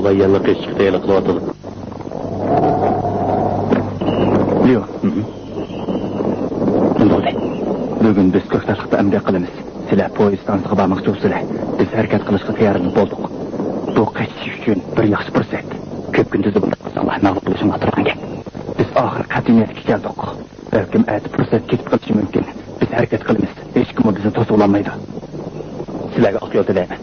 Yo'lga yangi qechib tayyorlik qilyapti. Leo. Bugün biz Ko'ktaşlıqda amaliy qilamiz. Sizlar poyezd stansiyaga bormoqchi bo'lsizlar. Biz harakat qilishga tayyorlanib bo'ldik. Bu qaytish uchun bir yaxshi fursat. Ko'p kunduz bunday qilsanglar naqd qilishingga turgan gap. Biz oxir qat'iyatga keldik. Balkim aytib fursat ketib qolishi mumkin. Biz harakat qilamiz. Hech kim bizni to'sib olmaydi. Sizlarga oq yo'l tilayman.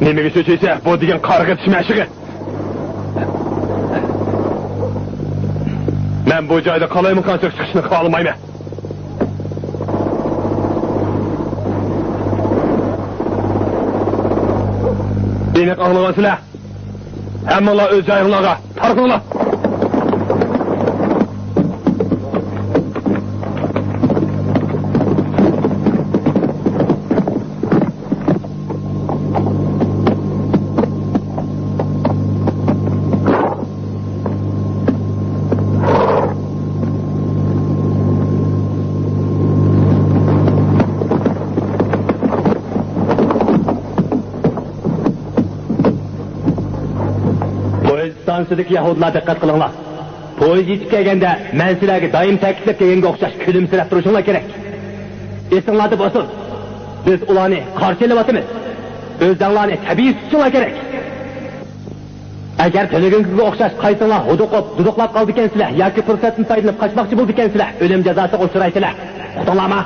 Nimaga cho'chaysa, bu degan qarg'a tishmashig'i. Men bu joyda qalaymi konsert chiqishni qila olmayman. Beni anlaysizlar. Hammalar o'z joyingizga tarqinglar. Stansiyadagi Yahudilar diqqat qilinglar. Poyezd yetib kelganda men sizlarga doim ta'kidlab kelganga o'xshash kulimsirab turishinglar kerak. Esinglarda bo'lsin. Biz ularni qarshilayapmiz. O'zinglarni tabiiy tutishinglar kerak. Agar telegonga o'xshash qaytinglar duduqlab qoldi ekansizlar yoki fursatni foydalanib qochmoqchi bo'ldi ekansizlar, o'lim jazosiga uchraysizlar. Uqdinglarmi?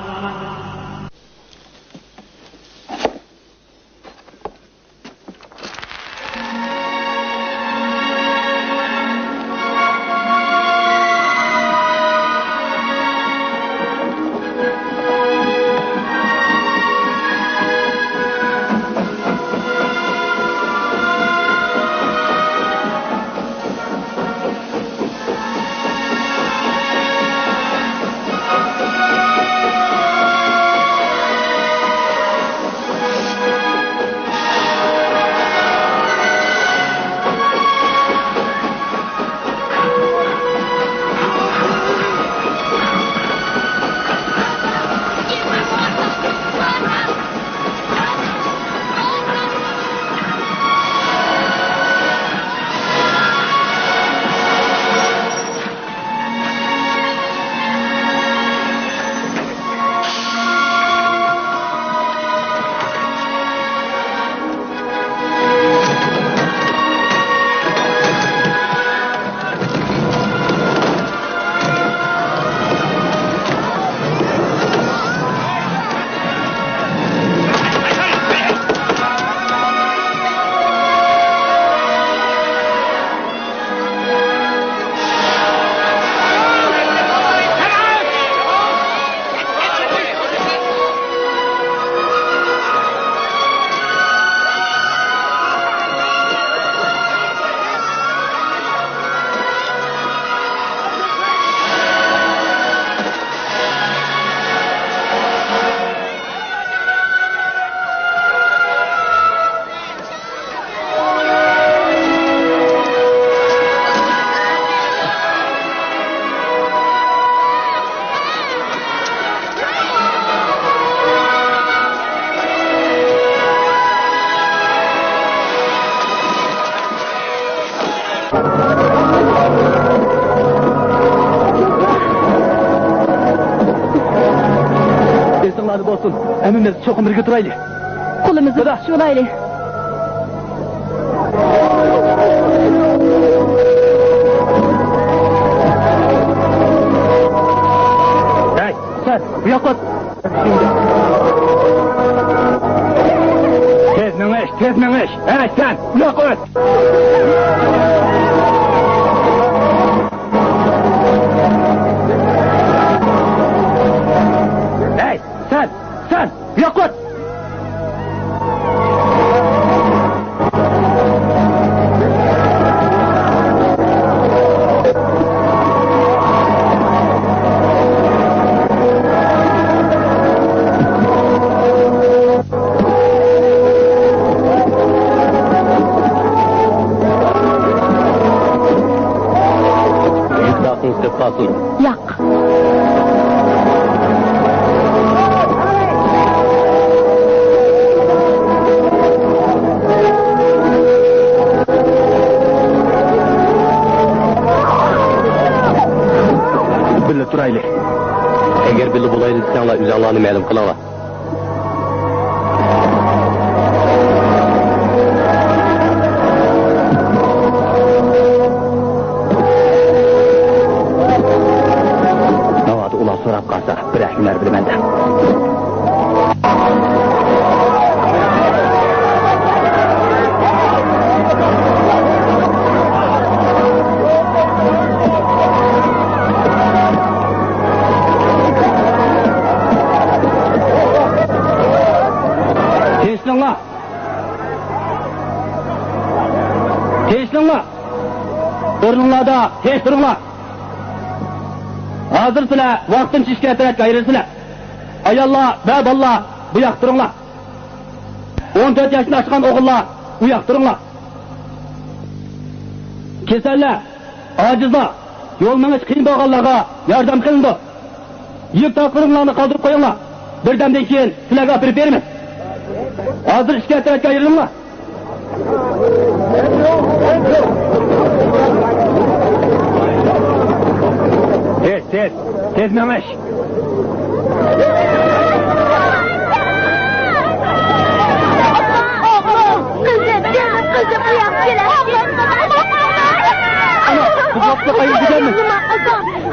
Әміміз çoğun бірге тұрайлы. Қолымызды шулайлы. Әй, сән, бұяқ қот. Tez mengеш. Әй, сән, бұяқ қот. Әй, сән, бұяқ қот. Yaq. Billi turaylı. Eğer billi bulaylı desanglar, üzerlerini ma'lum qilinglar. So'rab qolsa, bir ahimlar bilmanda. Tinchliklar. O'rninglarda tez turinglar. Hazır sizlar vaqtincha ishga tarafga ayrilsizlar. Ayollar va bolalar bu yoq turinglar. 14 yoshdan oshgan o'g'illar bu yoq turinglar. Kasallar, ojizlar, yo'l menish qiyin bo'lganlarga yordam qilindi. Yuk taqirlarni qoldirib qo'yinglar. Birdamdan keyin sizlarga olib beramiz. Hozir ishga tarafga ayrilinglar. Tez memeş. Oğlum, kızım uyak gele. Ana, bu kaplı kayın gider mi?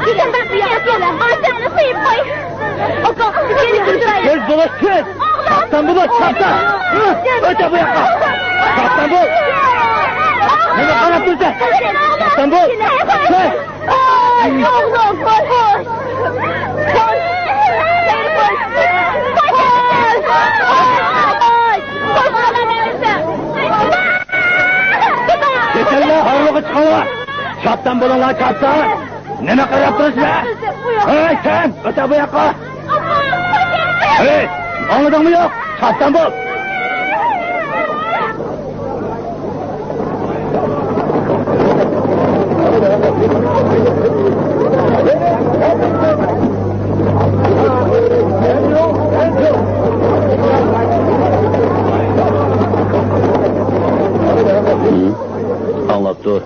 Gidin bir uyak gele. Ağzını sıyıp koy. Oğlum, geri kızlayın. Tez dolaş tez. Kaptan bulaş, kaptan. Öte bu yaka. Kaptan bul. Hemen kanat dur sen. Kaptan bul. Tez. Oğlum, koş. Kesinler harlığı çıkarlar. Çaptan bulunlar çaptan. Nene karayap durursun be? Hey sen öte bu yaka. Hey anladın mı yok? Çaptan bul. Anlap dur.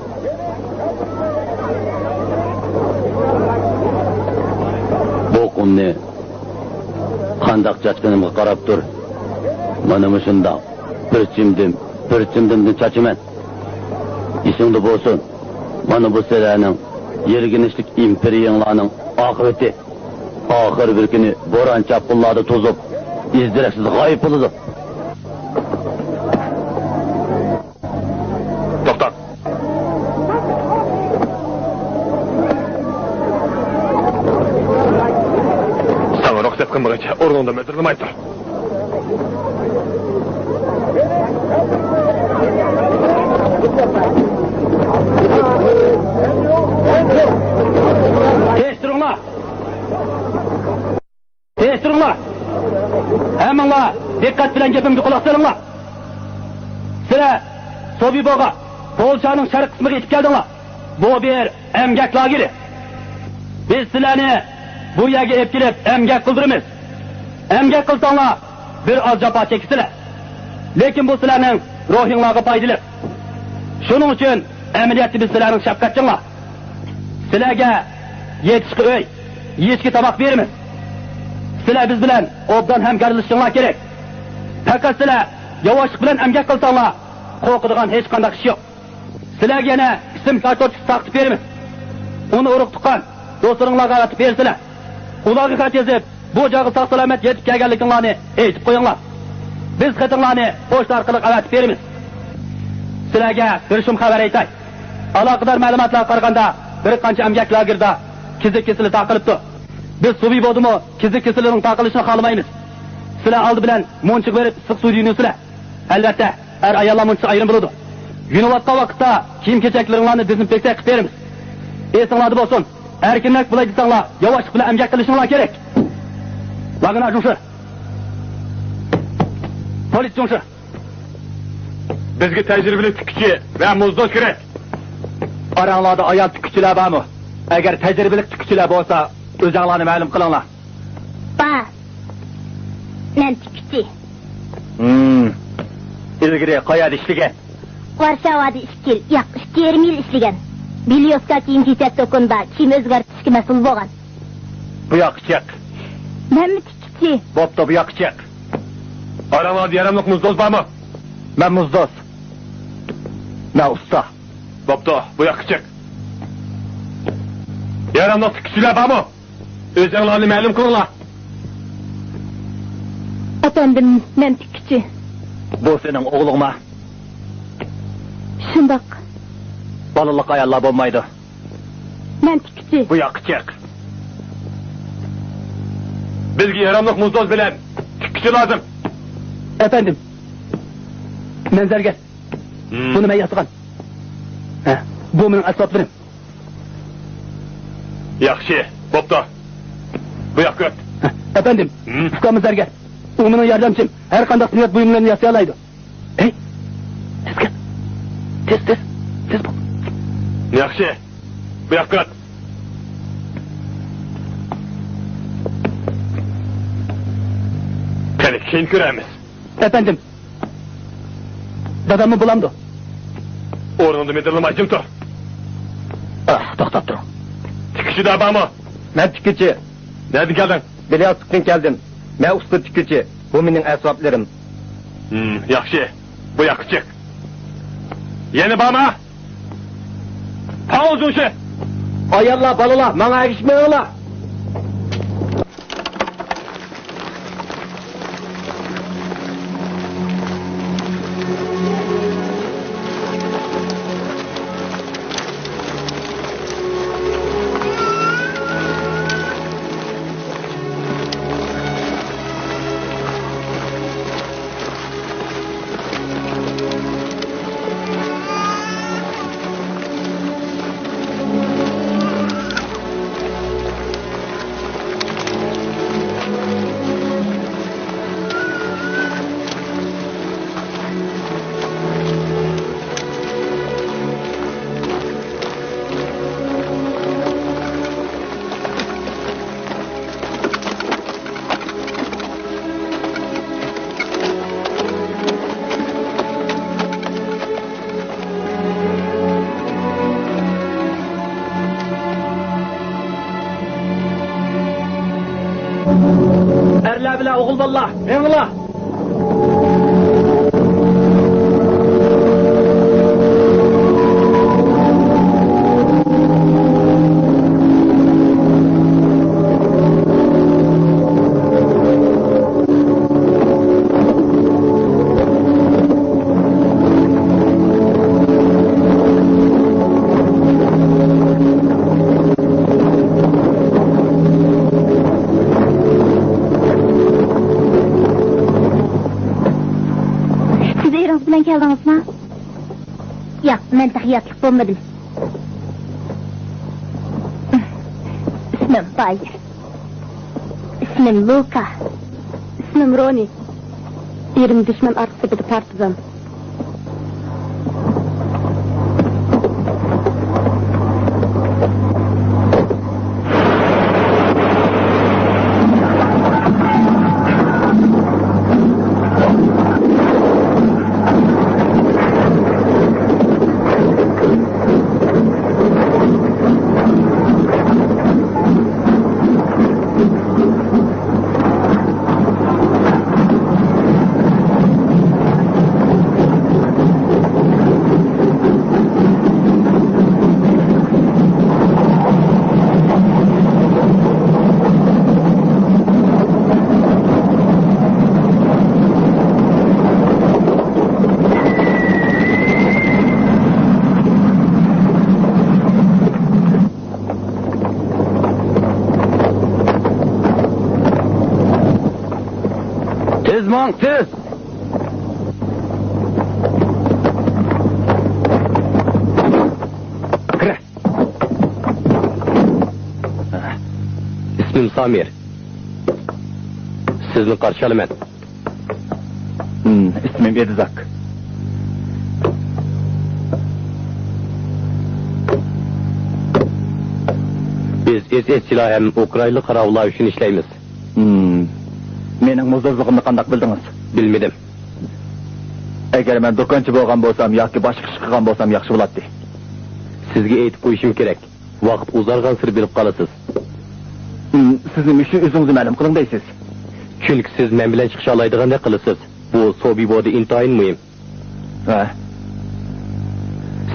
Bu qumni qandaq chachqinimga qarab tur. Mana shundoq bir chimdimni chachiman. Esingda bo'lsin. Mana bu sizlarning yerginishlik imperiyanglarning oxirati. Oxir bir kuni bo'ron chapqinlarda to'zib, izdiraksiz g'oyib bo'ladi. To'xtat. Sana ruxsat qilmaguncha o'rningdan metirlamay tur. Tez turinglar. Hammanglar diqqat bilan gapimga quloq solinglar. Sizlar Sobiboga, Polshaning sharq qismiga yetib keldinglar. Bu bir emgak lageri. Biz sizlarni bu yerga olib kelib emgak qildiramiz. Emgak qilsanglar bir oz jafo cheksizlar. Lekin bu sizlarning ruhinglarga foydali. Shuning uchun amaliyotda biz sizlarning shafqatchinglar. Sizlarga yetishqi uy, yeyishga tomoq beramiz. Sizlar biz bilan obdan hamkorlashinglar kerak. Faqat sizlar yavaşlık bilan emgak qilsanglar, qo'rqadigan hech qanday ish yo'q. Sizlarga yana ism kartochkasi taqib beramiz. Uni urug' tuqqan do'stlaringlarga aytib bersizlar. Ularga xat yozib, bu joyga sog' salomat yetib kelganliklaringizni aytib qo'yinglar. Biz xatinglarni pochta orqali aytib beramiz. Sizlarga bir shum xabar aytay. Aloqador ma'lumotlarga qaraganda bir qancha emgak lagerda kizlik kesili taqilibdi. Biz suvi bo'ldimi, kizlik kesilining taqilishini xohlamaymiz. Sizlar oldi bilan munchiq berib issiq suv yuvinsizlar. Albatta, har ayollar munchiq ayrim bo'ladi. Yunayotgan vaqtda kiyim-kechaklaringlarni dezinfeksiya qilib beramiz. Esinglarda bo'lsin. Erkinlik bo'lay desanglar, yavaş bilan emgak qilishinglar kerak. Bag'ina junshi. Polis junshi. Bizga tajribali tikchi va muzdoz kerak. Oranglarda ayol tikchilar bormi? Agar tajribali tikchilar bo'lsa, o'zinglarni ma'lum qilinglar. Ba. Men tikchi. Ilgari qayerda ishlagan? Varshavada 2 yil, yo'q, 2,5 yil ishlagan. Bilyoska kiyim-kechak do'konda kiyim o'zgartirishga mas'ul bo'lgan. Bu yoq chiq. Men tikchi. Bo'pti, bu yoq chiq. Oranglarda yaramliq muzdoz bormi? Men muzdoz. Men usta. Bo'pti, bu yoqqa chiq. Yaramliq tikchilar bormi? O'zinglarni ma'lum qilinglar. Efendim, men tikchi. Bu sening o'g'lingmi? Shundoq. Balaliq ayollar bo'lmaydi. Men tikchi. Bu yoqqa chiq. Bizga yaramliq muzdoz bilan tikchi lozim. Efendim. Men zargar. Buni men yasag'an. Bu mening asboblarim. Yaxshi, bo'pti. Bu yoqqa o't. Efendim, ustomiz zargar. U mening yordamchim. Har qanday niyat buyumlarni yasay oladi. Hey. Tezga. Tez bo'l. Yaxshi. Bu yoqqa o't. Qani keyin ko'ramiz. Efendim. Dadamni bulamdi. O'rningda medirlamay jim tur. To'xtab tur. Tikchi da bormi? Men tikchi. Nereden geldin? Bilyastikdan keldim. Men usta tikchi. Bu mening asboblarim. Yaxshi. Bu yoqqa chiq. Yana bormi? Paul junshi. Ayollar, balalar, menga erishmanglar. Erler bile oğul vallah, eyvallah. Geldinizmi? Yo'q, men tahiyatlik bo'lmadim. İsmim Bayer. İsmim Luka. İsmim Roni. Erim düşman arkasında partizan. Bolang, tez! Kire! İsmim Samir. Sizni qarshi olaman. İsmim Edizak. Biz SS-chilar ham Ukraina qarovlar uchun ishlaymiz. Mening muzdozligimni qanday bildingiz? Bilmedim. Agar men do'konchi bo'lgan bo'lsam yoki boshqa ish qilgan bo'lsam yaxshi bo'lardi. Sizga aytib qo'yishim kerak. Vaqt uzargan sir bilib qolasiz. Sizning ishni o'zingiz ma'lum qiling deysiz. Chunki siz men bilan chiqisha oladiganday qilasiz. Bu Sobiboda intayin muhim. Ha.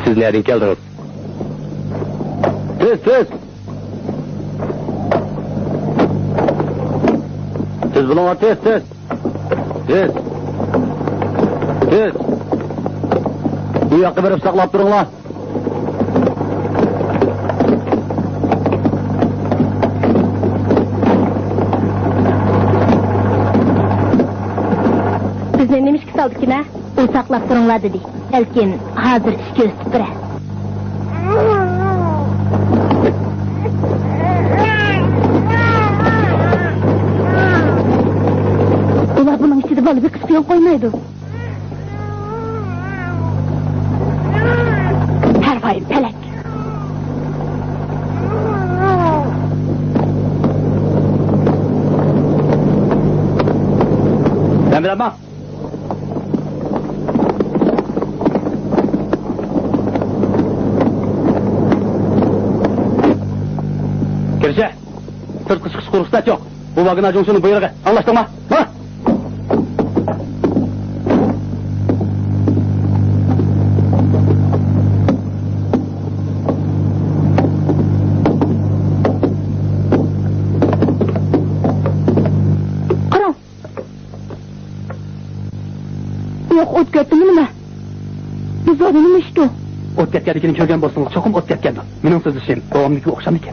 Siz nereden keldiniz? Tez! Tez bulunlar, tez! Bu yoqqa berib saqlab turinglar. Bizni nima ishga soldikina? U saqlab turinglar dedi. Lekin hozir ishga o'sib bira. Ular buning ichida bola bir qisqiyon qo'ymaydi. Parvoy pelak. Ben bilemem. Kirişe. Sırtqı çıkış kurustat yok. Bu vagın acunsunun buyruğu. Anlaştık mı? Ha? Qarang. Yo'q, o't ketdimi nima? Biz nima ishdi? O't ketganligini ko'rgan bo'lsangiz, cho'qim o't ketgandi. Mening so'zlashim davomliga o'xshamdi.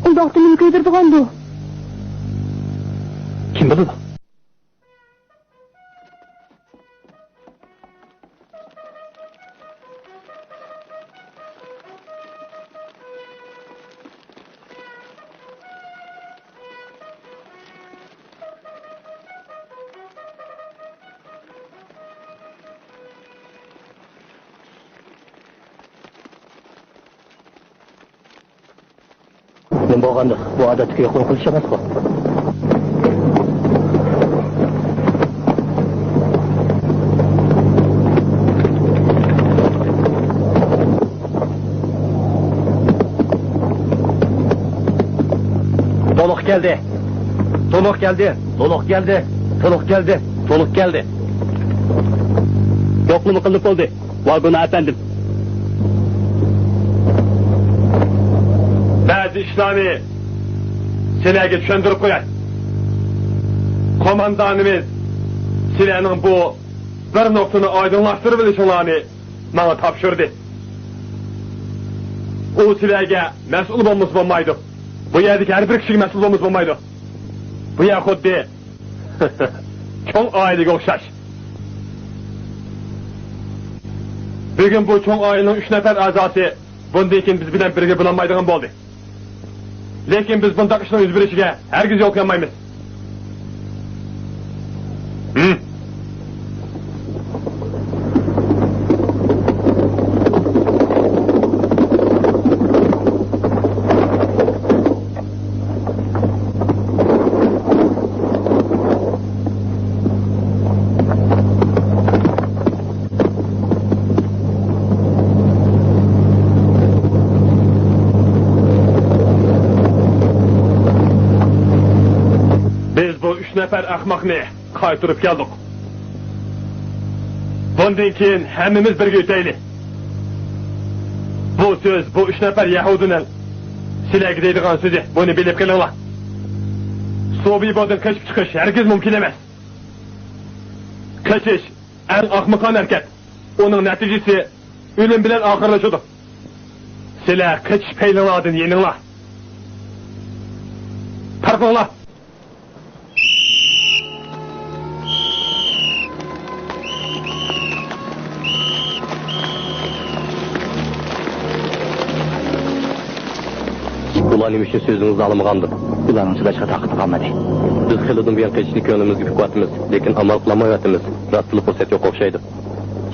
Unda nima kuydirdigandi? Kim biladi? Men bo'lganda bu odatga yo'q qilish emas bu. Toluq geldi. Yo'qlimi qilib bo'ldi. Vagona efendim. Bazı işlerini sizlerge düşündürüp koyar. Komandanımız sizlerin bu bir noktanı aydınlaştırıp bilişinlerini bana tapşırdı. O sizlerge mesul olmamız olmaydı. Bu yerdeki her bir kişiye mesul olmamız olmaydı. Bu yer kuddi çok aileye okşaş. Bugün bu çok ailenin 3 nefer azası bundan biz bilen birge bulanmaydığın oldu. Lekin biz bundaq ishning yuz berishiga hargiz yo'l qo'ymaymiz. Nefer ahmakni qaytırıp geldik. Bundan keyin hemmimiz birge öteyli. Bu söz, bu 3 nefer Yahudinin sizlerge deydiğen sözü, bunu bilip kılınlar. Sobibodan kaçıp çıkış herkes mümkün emez. Kaçış en ahmakan hareket. Onun neticesi ölüm bilen ahırlaşıdır. Sizler kaçış peylinladın yeninlar. ular nima uchun so'zingizni olmagandim? Ularning chidashga taqati qolmadi. Biz xilidan buyon qechishni ko'nglimizga biqyapmiz, lekin amal qilolmayapmiz. Rostli fursat yo'q o'xshaydi.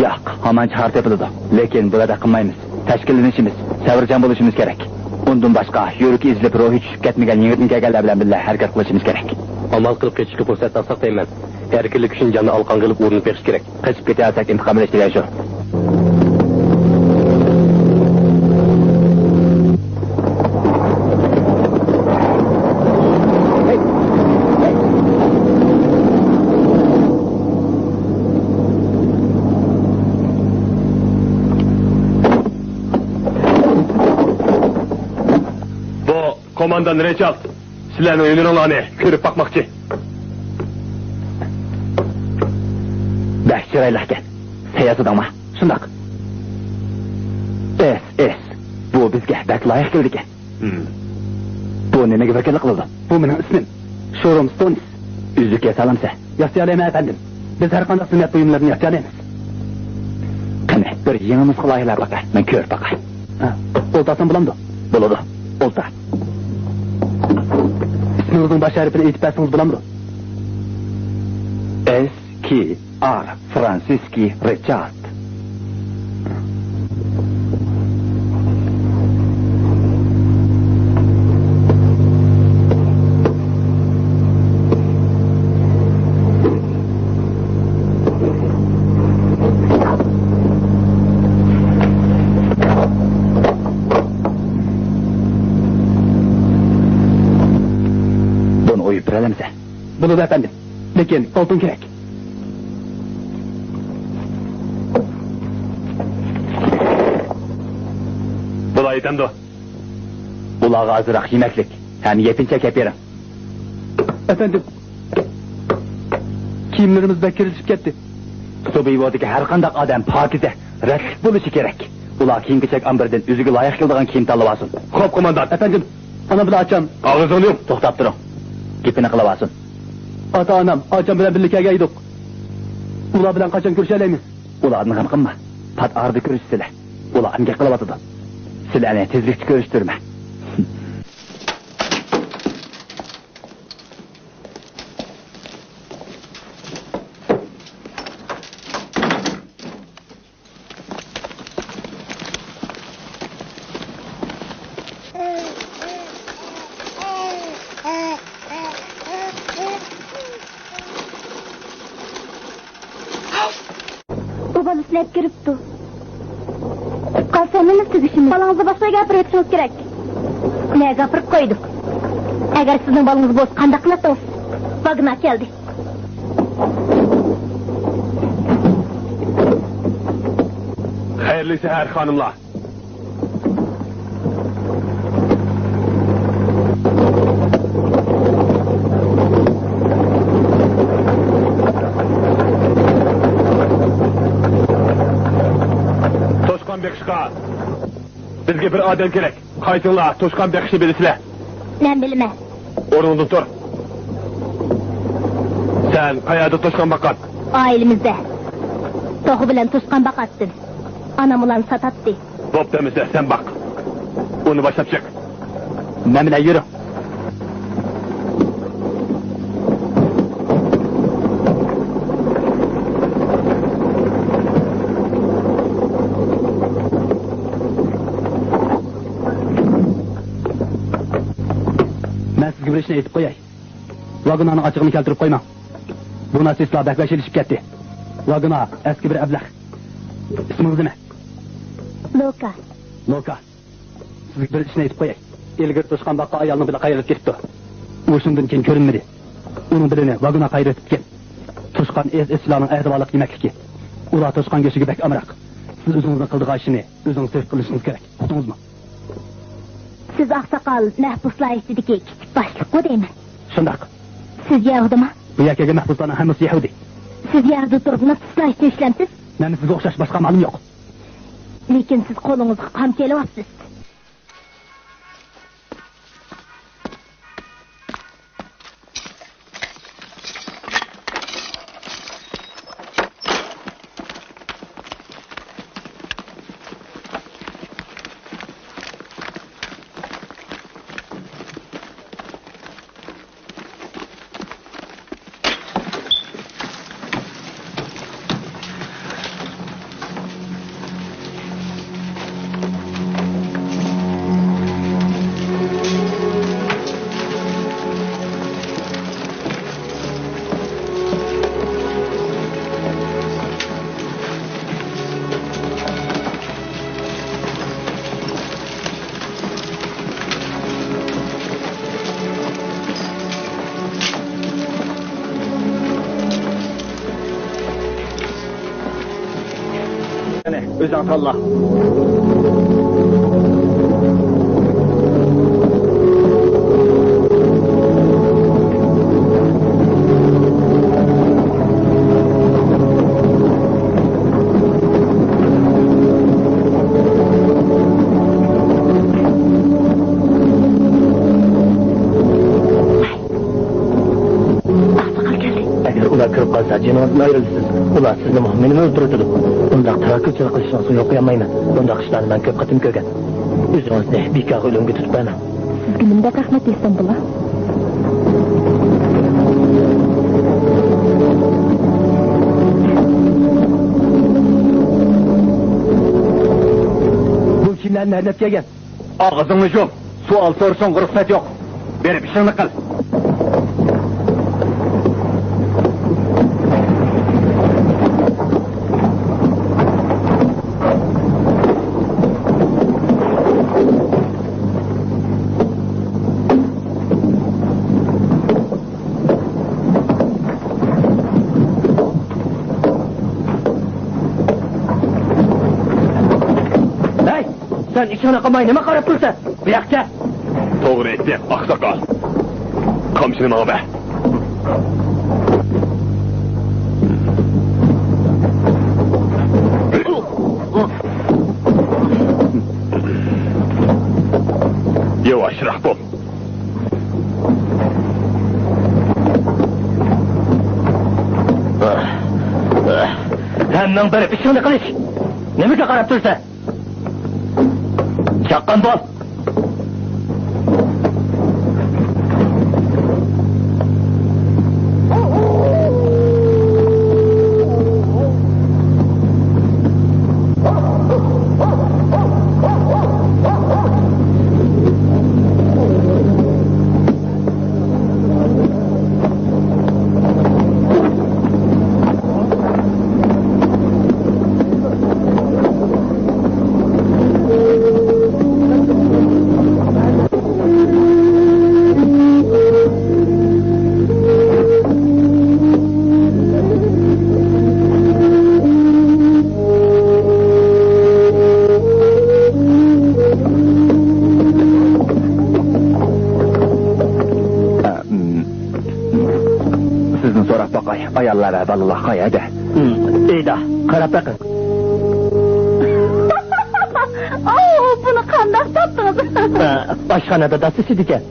Yo'q, hamon chaqar tepiladi. Lekin bularda qilmaymiz. Tashkillanishimiz, sabrchan bo'lishimiz kerak. Undan boshqa yo'lga izlab ruhi tushib ketmagan yigitning kelganlar bilan birga harakat qilishimiz kerak. Amal qilib qechishga fursat topsak deyman. Erkinlik uchun jonni alqon qilib o'rnini berish kerak. Qechib ketasak intiqom olish degan shu. Komandan Reçal, sizlerin oyunlarını görüp bakmakçı. Bak çıraylarken, seyazı dama, şundak. Es, bu bizge bak layık geldi. Bu neme gibi kıldı? Bu benim ismim. Şorum Stonis. Üzük yasalamsa. Yasayalayım efendim. Biz her kanda sünnet uyumlarını yasayalayımız. Kime, bir yanımız kolaylar bakar, ben kör bakar. Oltasın bulamdı. Buladı, olta. İsminizin baş harfini eğitip versiniz bulamdı. S.K.R. Fransiski Richard. Bunu da efendim. Lekin oltun gerek. Bulay etemdi. Ulağı azırak yemeklik. Hem yepince keperim. Efendim. Kiyimlerimiz bekirleşip gitti. Subiyvodaki her kandak adam pakize, retlik buluşu gerek. Ulağı kiyim keçek ambirden üzügü layık kıldığın kiyim talıvasın. Hop komandan. Efendim. Ana bile açam. Ağzını yok. Toxtab durun. Gipini kılavasın. Ata anam, açam bilen birlikte geldik. Ula bilen kaçan görüşeleyimiz. Ularını qanqınma. Pat ardı görüşsüle. Ular amge kılavatıdı. Silahını tezlikçi görüştürme. Hep giripti. Kalsanınız tüzüşümüz. Balığınızı başka gapırıp etişiniz gerek. Ne gapırıp koyduk. Eğer sizin balığınız boz kandaklatınız, vagına geldi. Hayırlı seher hanımlar. Bekşika. Bizge bir adam gerek. Kaytınla Toşkan Bekşi bilisile. Ben bilmem. Orundan dur. Sen kayada Toşkan bakat. Ailemizde. Tohu bilen Toşkan bakattın. Anam ulan satattı. Bop demizde sen bak. Onu başlap çık. Memle yürü. Bir işine etip koyay. Vagonanın açığını keltirip koyma. Buna sesla bekleşilişip gitti. Vagona eski bir eblah. İsminiz ne? Loka. Loka. Siz bir işine etip koyay. İlgir tuşkan bakka ayalını bile kayırıp gitti. Uşundan keyin görünmedi. Onun birini vagona kayırıp gitken. Tuşkan silahının ehdivalık yemek ki. Ula tuşkan geçigi bek amrak. Siz özünüzün kıldığı işini özünüz söz kılışınız gerek. Tutunuz mu? Siz aksakal mehpuslar istediki küçük başlık mı değil mi? Şundak. Siz Yahudi mi? Bu yakege mehpuslarının hemisi Yahudi. Siz Yahudi durup nasıl ıslah için işlemsiz? Benim size okşaş başka malım yok. Lekin siz kolunuzu kamçeli vapsız. Özün tanla. Kirib qolsa, jinoyatdan ayrilsiz. Ular sizni meni o'ldiradi. Undaq taraqqiychilik qilishingizni yo'qlayman. Undaq ishlarni men ko'p qatim ko'rgan. O'zingizni bekor o'limga tutmayman. Sizga menda rahmat desam bo'la. Bu kimlar nereden kelgan? Ağzını yum. Sual sorsan ruhsat yok. Berip işini kıl. Sen işine kalmayı nime karap dursa? Bırakça. Doğru etti, aksakal. Kamçını bana be. Yavaşrak bol. Hemen böyle bir şeyini kılıç. Nime karap dursa? Çakkan bol. Ayarlara vallahi kayada. İyi de, karap bakın. Bunu kandan sattınız. Başkanada da sesi diyeceğim.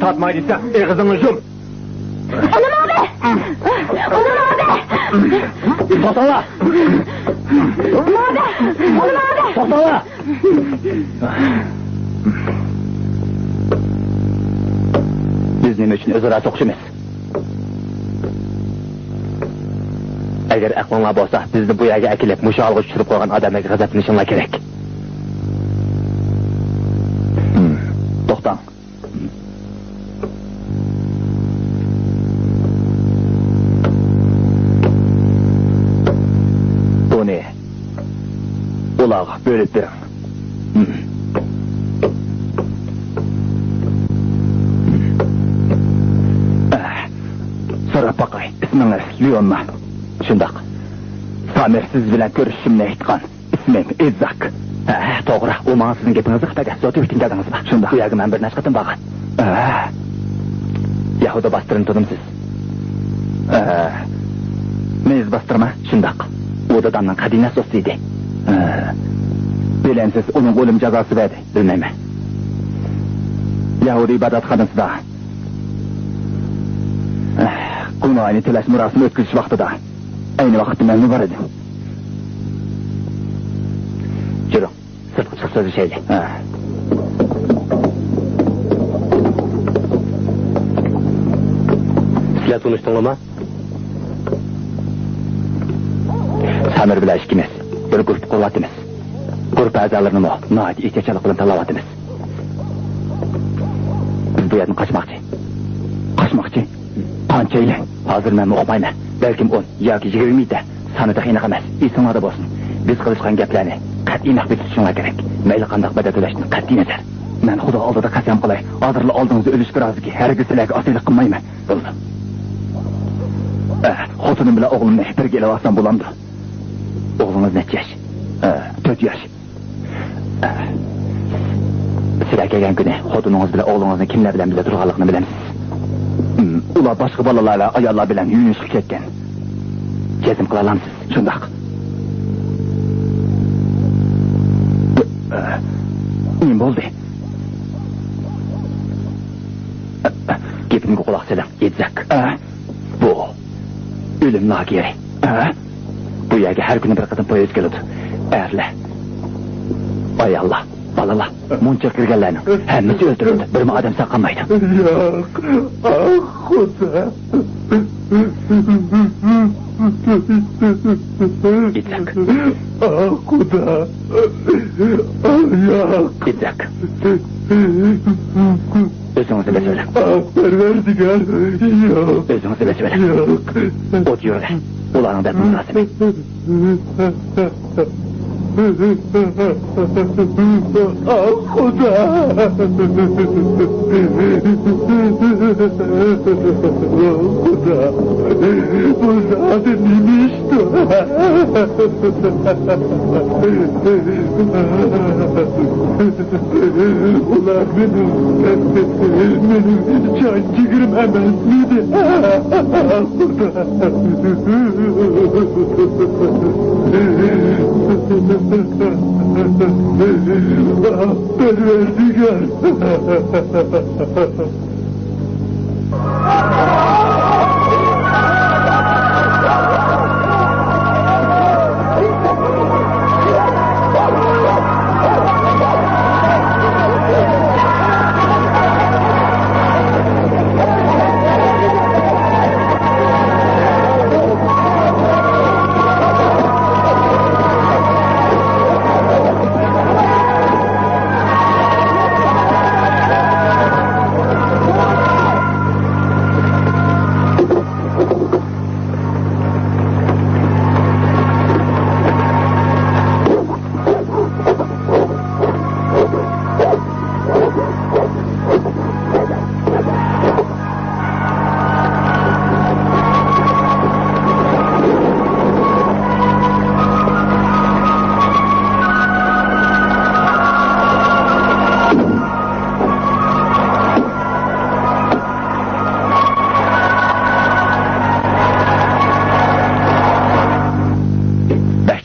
Tatmaydıysa kızını yum. Oğlum abi! Oğlum abi! Sotala! Oğlum abi! Oğlum abi! Sotala! Biz nima uchun o'zaro to'qishimiz? Agar aqlinglar bo'lsa, bizni bu yerga akilib, musholga tushirib qo'ygan odamga g'azablanishinglar kerak. To'xtang. Buni ularga bo'lib bering. So'rab boqay, ismingiz Leonmi? Shundoq. Samir siz bilan ko'rishishimni aytgan. Ismim Izzak. To'g'ri, u menga sizning gapingizni xitoga zot o'tgan dedingizmi? Shundoq. Bu yerga men bir narsa qildim bag'an. Yahuda bastırın tunumsiz. Meyiz bastırma? Shundoq. U dadamning qadina so'zliydi. Bilensiz onun o'lim jazosi berdi. Bilmayman. Yahudi ibodatxonasida Günahını telaş murasını ötküzüş vaxtıda. Aynı vaxtda mən var edim. Yürü, sırtı çık sözü şeyle. Sizler tanıştınız mı? Samir bilen işkimiz, bir grup kurvatımız. Grup azalarının o, naat ihtiyaçalıklarını talavatımız. Biz bu yerden kaçmakçı. Kaçmakçı? Kançayla, hazır mən oxmayma. Belkim 10, yoki 20 de, sanı da xiynaq emas, isinada bolsun. Biz qilishgan gaplarni qat'iy naqd tutishinglar kerak. Mayli qandaq badal to'lashni qat'iy nazar. Men xudo oldida qasam qilay, hozirla oldingizda o'lishga roziki, hargiz sizlarga osiylik qilmayman. Bo'ldi. Xotinim bilan o'g'limni birga ila olsam bo'lamdi. O'g'lingiz necha yosh? 4 yosh. Sizlar kelgan kuni xotiningiz bilan o'g'lingizni kimlar bilan birga turganligini bilamsiz. Ular boshqa bolalar va ayollar bilan yurishga ketgan. Kezim qila olamsiz, shundoq. Nima bo'ldi? Gapimga quloq soling, Yitzhak. Bu o'lim lageri. Bu yerga har kuni bir qatim poyezd keladi. Erlar, ayollar, balalar, muncha kirganlarning hammasi o'ldirildi. Bir odam saqlamaydi. Yo'q, Xudo. Yitzhak. Xudo. Yo'q. Yitzhak. O'zingizni besveling. Parvardigar, yo'q. O'zingizni besveling. Yo'q. O't yurdi. Ularning dardini bilasiz. Xudo. Xudo. Bu zot nima ishdi? Ular benim can ciğerim emasmidi? Perverdigar.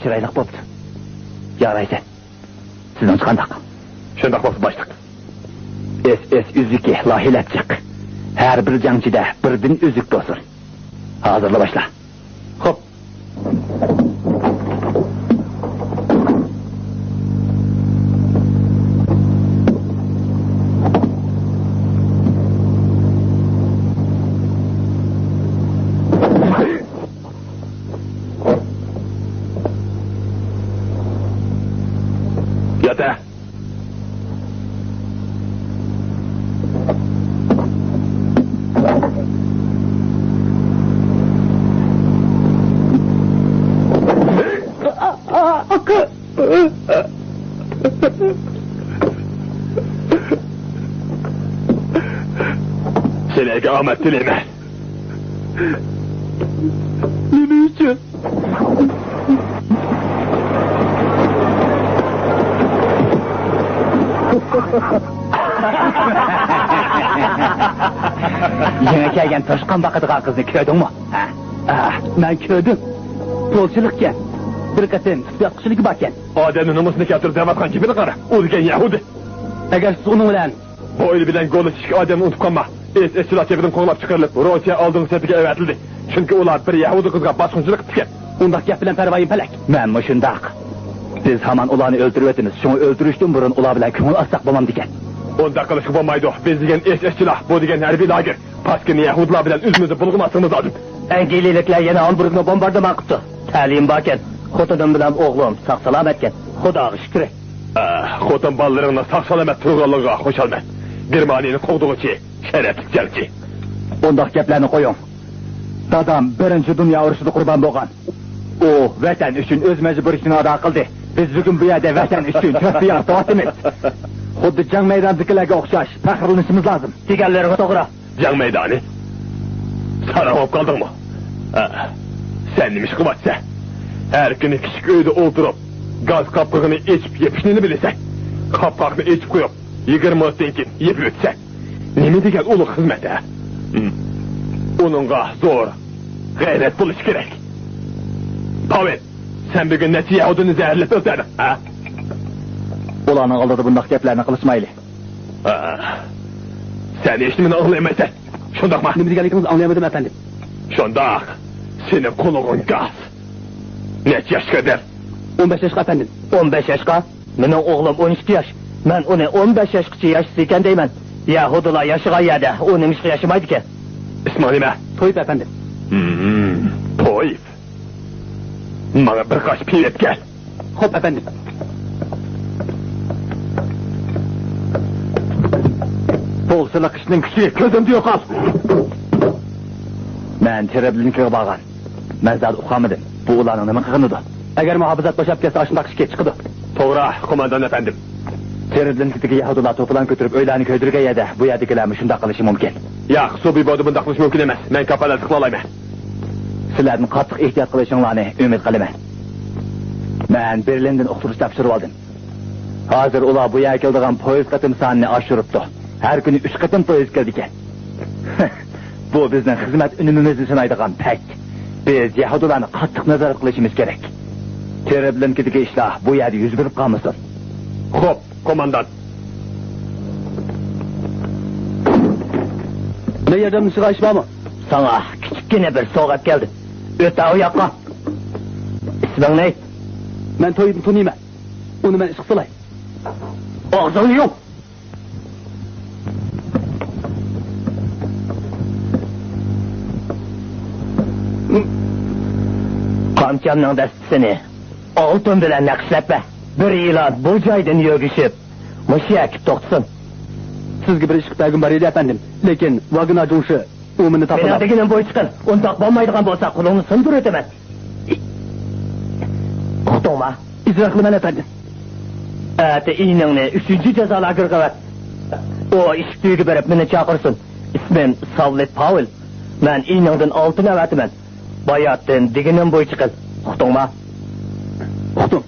Chiroyli bo'pti. Yaraysan. Sizdan qandaq? Shundoq bo'lsa boshliq. SS üzüki lahilatchiq. Har bir jangchida birdan üzük bo'lsin. Hozirla boshla. Xo'p. Yata. Sizlarga omad tilayman. Nima uchun? Yine kelgan toshqon baqadigan qizni ko'rdingmi? Men ko'rdim. Polchilikka bir qatim tutaqchiligi bor ekan. Odamni nomusini keltirib davatgan kimini qara. O'lgan Yahudi. Agar siz uning bilan bu o'yli bilan golishishga odamni unutib qolma. SS-chilar chebidan qo'nglab chiqarilib, Rossiya oldingi setiga avatildi. Çünkü ular bir Yahudi kızga basqınçılık qilgan. Undaq gap bilan parvoyim palak. Men mushundaq. Siz hamon ularni o'ldirib o'tdingiz. Shuni o'ldirishdan burun ular bilan ko'ngil olsak bo'lmam degan. Onda qilishga bo'lmaydi. Biz degan SS-chilar, bu degan harbiy lager. Paskini Yahudilar bilan o'zimizni bulg'amasimiz lozim. Angeliliklar yana Hamburgni bombardimon qildi. Ta'lim borkan, xotinim bilan o'g'lim sog' salomat ekan. Xudoga shukr. Xotin bolalarni sog' salomat turganligiga xo'shalman. Germaniyani qo'g'dug'ichi, sharafli jalchi. Undaq gaplarni qo'ying. Dadam birinchi dunyo urushida qurbon bo'lgan. U vatan uchun o'z majburiyatini ado qildi. Biz bugun bu yerda vatan uchun to'g'ri tortimiz. Xuddi jang maydonidagilarga o'xshash faxrlanishimiz lozim. Deganlaringiz to'g'ri. Jang maydoni. Saralab qoldingmi? Sen nima ish qilyapsan? Har kuni kichik uyda o'tirib, gaz qopqog'ini echib yepishni bilasan. Qopqoqni echib qo'yib, 20 minutdan keyin yeb o'tsa. Nima degan ulug' xizmat a? Uningga zo'r g'ayrat bo'lish kerak. Pavel, sen bugun necha Yahudini zaharlab o'tading, ha? Ularning oldida bunday gaplarni qilishmayli. Sen hech nimani anglamaysan. Shundaqmi? Nima deganligingizni anglayapman efendim. Shundaq. Sening qo'lig'ing gaz. Necha yoshdadir? 15 yoshga efendim. 15 yoshga? Mening o'g'lim 12 yosh. Men uni 15 yoshgacha yashasa ekan deyman. Yahudilar yashagan yerda u nimishga yashamaydi ekan. Ismi nima? To'yib efendim. To'yib. Mana bir qash pilet gel. Xo'p efendim. Bo'lsala qishning kuchiga ko'zimni yo'qol. Men Tereblinkiga borgan. Men zad uqamadim. Bu ularning nima qilganidir? Agar muhofazat boshab kelsa shunday ishga chiqdi. To'g'ri, qo'mondon efendim. Tereblinkiga Yahudilar to'plan ko'tarib o'ylarni ko'ydirgan yerda bu yerdagilarni shunday qilishi mumkin. Yo'q, Sobibodi bunday qilish mumkin emas. Men kafolat qila olmayman. Sizlarning qattiq ehtiyot qilishinglarni umid qilaman. Men Berlindan o'qitirish topshirib oldim. Hozir ular bu yerga keladigan poyezd qatim sonini oshiribdi. Har kuni 3 qatim poyezd keldi ekan. Bu bizning xizmat unumimizni sanaydigan payt. Biz Yahudilarni qattiq nazorat qilishimiz kerak. Tereblinkiga ishlar bu yerda yuz berib qolmasin. Xo'p, qo'mondon. Ne yerdan nisiga ish bormi? Sana kichikgina bir sovg'at keldi. O'ta u yoqqa. Isming ne? Men To'yibni tuniyman. Uni men ish qilay. Og'zing yo'q. Qamchamning dastisini oltin bilan naqshlab bir yilot bu joydan yog'ishib mushak to'xtsin. Sizga bir ish qilgim bor edi efendim. Lekin vagon ajo'shi u meni topadi. Men deganim bo'y chiqin. Undoq bo'lmaydigan bo'lsa qo'lingni sindirib o'taman. Qo'toma. Izroq qilaman efendim. Ata iningni 3-jazo lageriga vat. O eshik tuyiga berib meni chaqirsin. Ismim Savlet Pavel. Men iningdan oltin avatiman. Bayatdan deganim bo'y chiqin. Qo'toma. Qo'tum.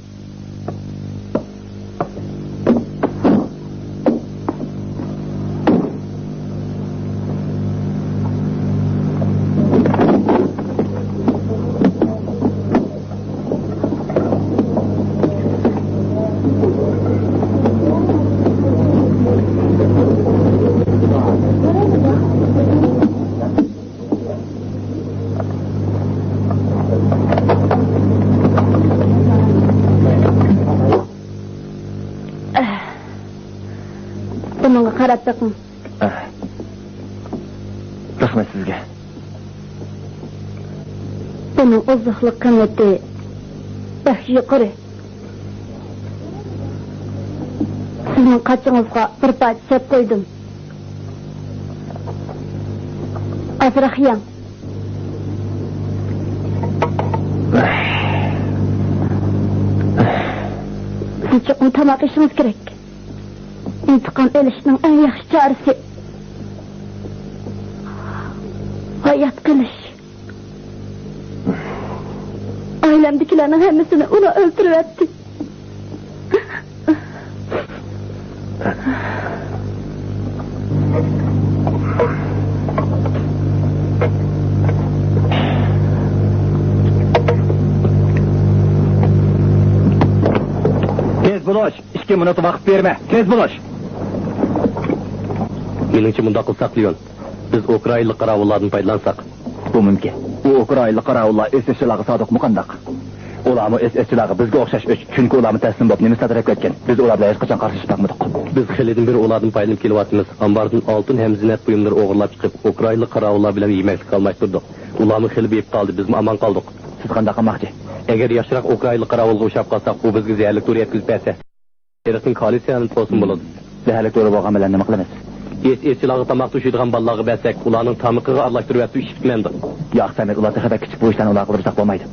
Bununla qarab bakın. Rahmet sizge. Bunun uzuqlık kıymeti pek yukarı. Sizin kaçınızga bir parça sep koydum. Azırak yan. Siz çok tamak işimiz gerek. İntikam elişinin en yaxşı çaresi. Hayat kılış. Ailemdekilerin hemmisini ona öldürüverdi. Tez buluş. 2 minut vaqt verme. Tez buluş. Menimcha bunda qilsak Leon. Biz Ukrainalik qarovullardan foydalansak, Bu mümkün. Bu Ukraynalı qaravullar SS-çilarga sadık mı qandaq? Ularmı SS-çilarga bizga o'xshash ish, chunki ularni taslim bo'lib nima sadirab ketgan. Biz ular bilan hech qachon qarshi chiqmadik. Biz xilidin bir ulardan paylanib kelyapmiz. Ambardan oltin ham zinat buyumlari o'g'irlab chiqib, Ukraynalı qaravullar bilan yemaklik qilmay turdik. Ularni xili beyib qoldi, biz aman qoldik. Siz qanday qilmoqchi? Agar yoshroq Ukraynalı qaravulga ushab qolsak, u bizga ziyarlik tur yetkazib bersa, Eriqning koalitsiyani to'sin bo'ladi. Zahalik to'g'ri bo'lgan bilan nima qilamiz? SS-çilarga tamaq tushuydigan balalarga bersak, ularning tamiqiga aralashtirib yotib ish bitmandi. Yo'q, Samet ular texada kichik bu ishdan ularga ursak bo'lmaydi.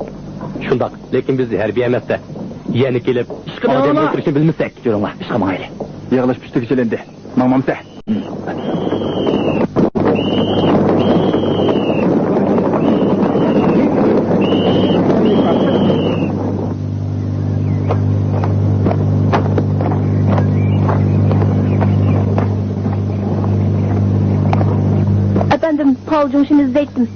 Shundoq, lekin biz harbiy emasda. Yani kelib, odam o'tirishni bilmasak, Yo'ringlar, ishqa mayli. Yig'ilish pishtigichilindi. Ma'mamsa. Efendim, Paul Cumhur'un izleydim.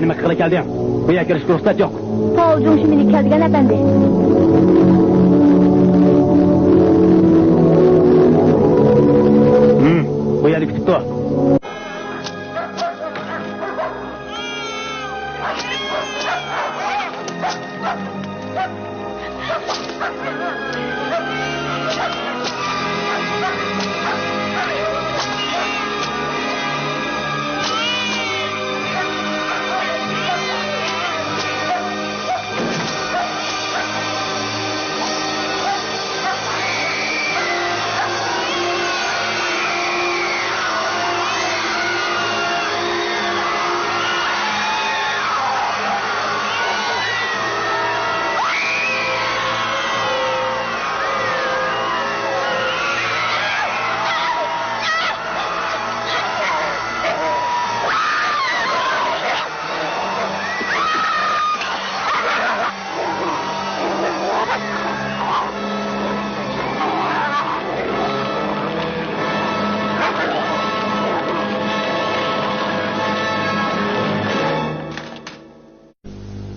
Nima qilib kelding? Bu yerga kirishga ruxsat yo'q. Paul Cumhur'un kelgan efendi. Bu yerda kutib tur.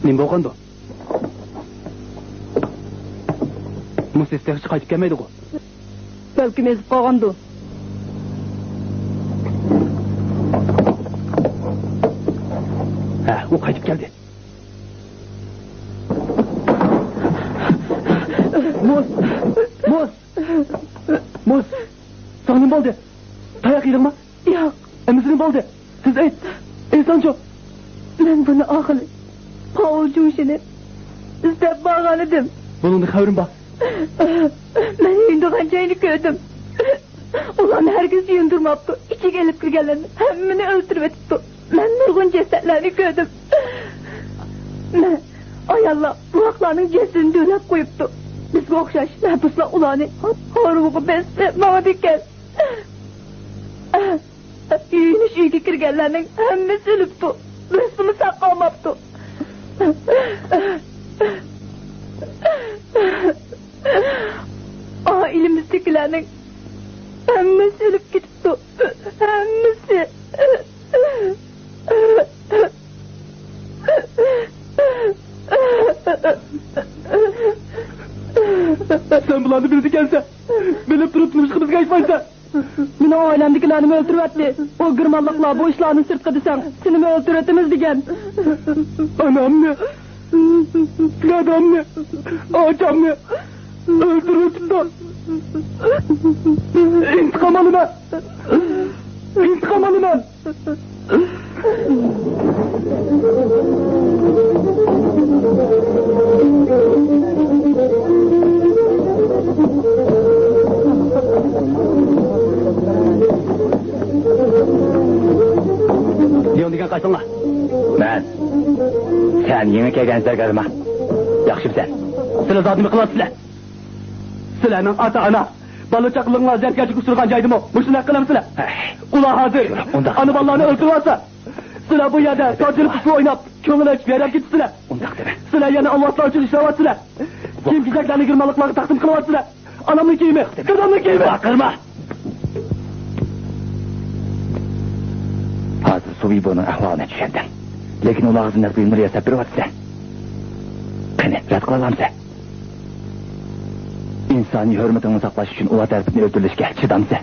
Nima bo'lgandi? Musiste hech qaytib kelmaydi-ku. Balkim ezib qolgandi. Ha, u qaytib keldi. Mus. Sana nima bo'ldi? Tayoq yedingmi? Yo'q. Nima bo'ldi? Siz ayt. Sancho. Men buni oxir Paul Cumhur'un izlab bağlan edim. Bunun xabarim bor. Ben yuyunduğun çayını gördüm. Ulan herkes yuyundurmaptı. İçi gelip kirgenlerini hemmini öldürüp etipti. Ben nurgun cesetlerini gördüm. Ben ay Allah buraklarının cesedini dönüp koyuptu. Biz okşaş mahpusla ulanı horuğu besle bana diken. Yuyunuş uygu kirgenlerinin hemmisi ölüptü. Resmi saklamaptı. Ailemizdekilerin hemmisi ölüp gitti. Hemmisi. Sen bulandı birisi gelse. Bilip durup nışkımızga aytmaysa. Meni ailemdekilerini öldürüvetli. O gırmallıkla bu işlerini sırtkı desen. Seni mi öldüretimiz digen. Anam ne? Adam ne? Ağacam ne? Öldürürsün de. İntikam alına. İntikam alına. Ne oldu kaçtın la? Ben. Sen yeni kelgen zargarıma. Yaxşı sen. Sıla zatımı kılasın lan. Sıla'nın ata ana. Balıçaklığına zerkacı kusurgan caydım o. Muşuna kılam Sıla. Ula hazır. Anı ballarını öldürürse. Sıla bu yerde tacını kusu oynap. Köngül açıp yerem gitti Sıla. Ondak deme. Sıla yani Allah'tan için işlevat Sıla. Kim gizeklerini girmalıkları taktım kılavat Sıla. Anamın giyimi. Kızamın giyimi. Kırma. Hazır Subibo'nun ahvalına düşenden. Lekin ula ağzında duyumları yasap bir vatsa. Kene, rat kılalam sen. İnsani hürmetini saklaş için ula tertibini öldürülüşke çıdamsa.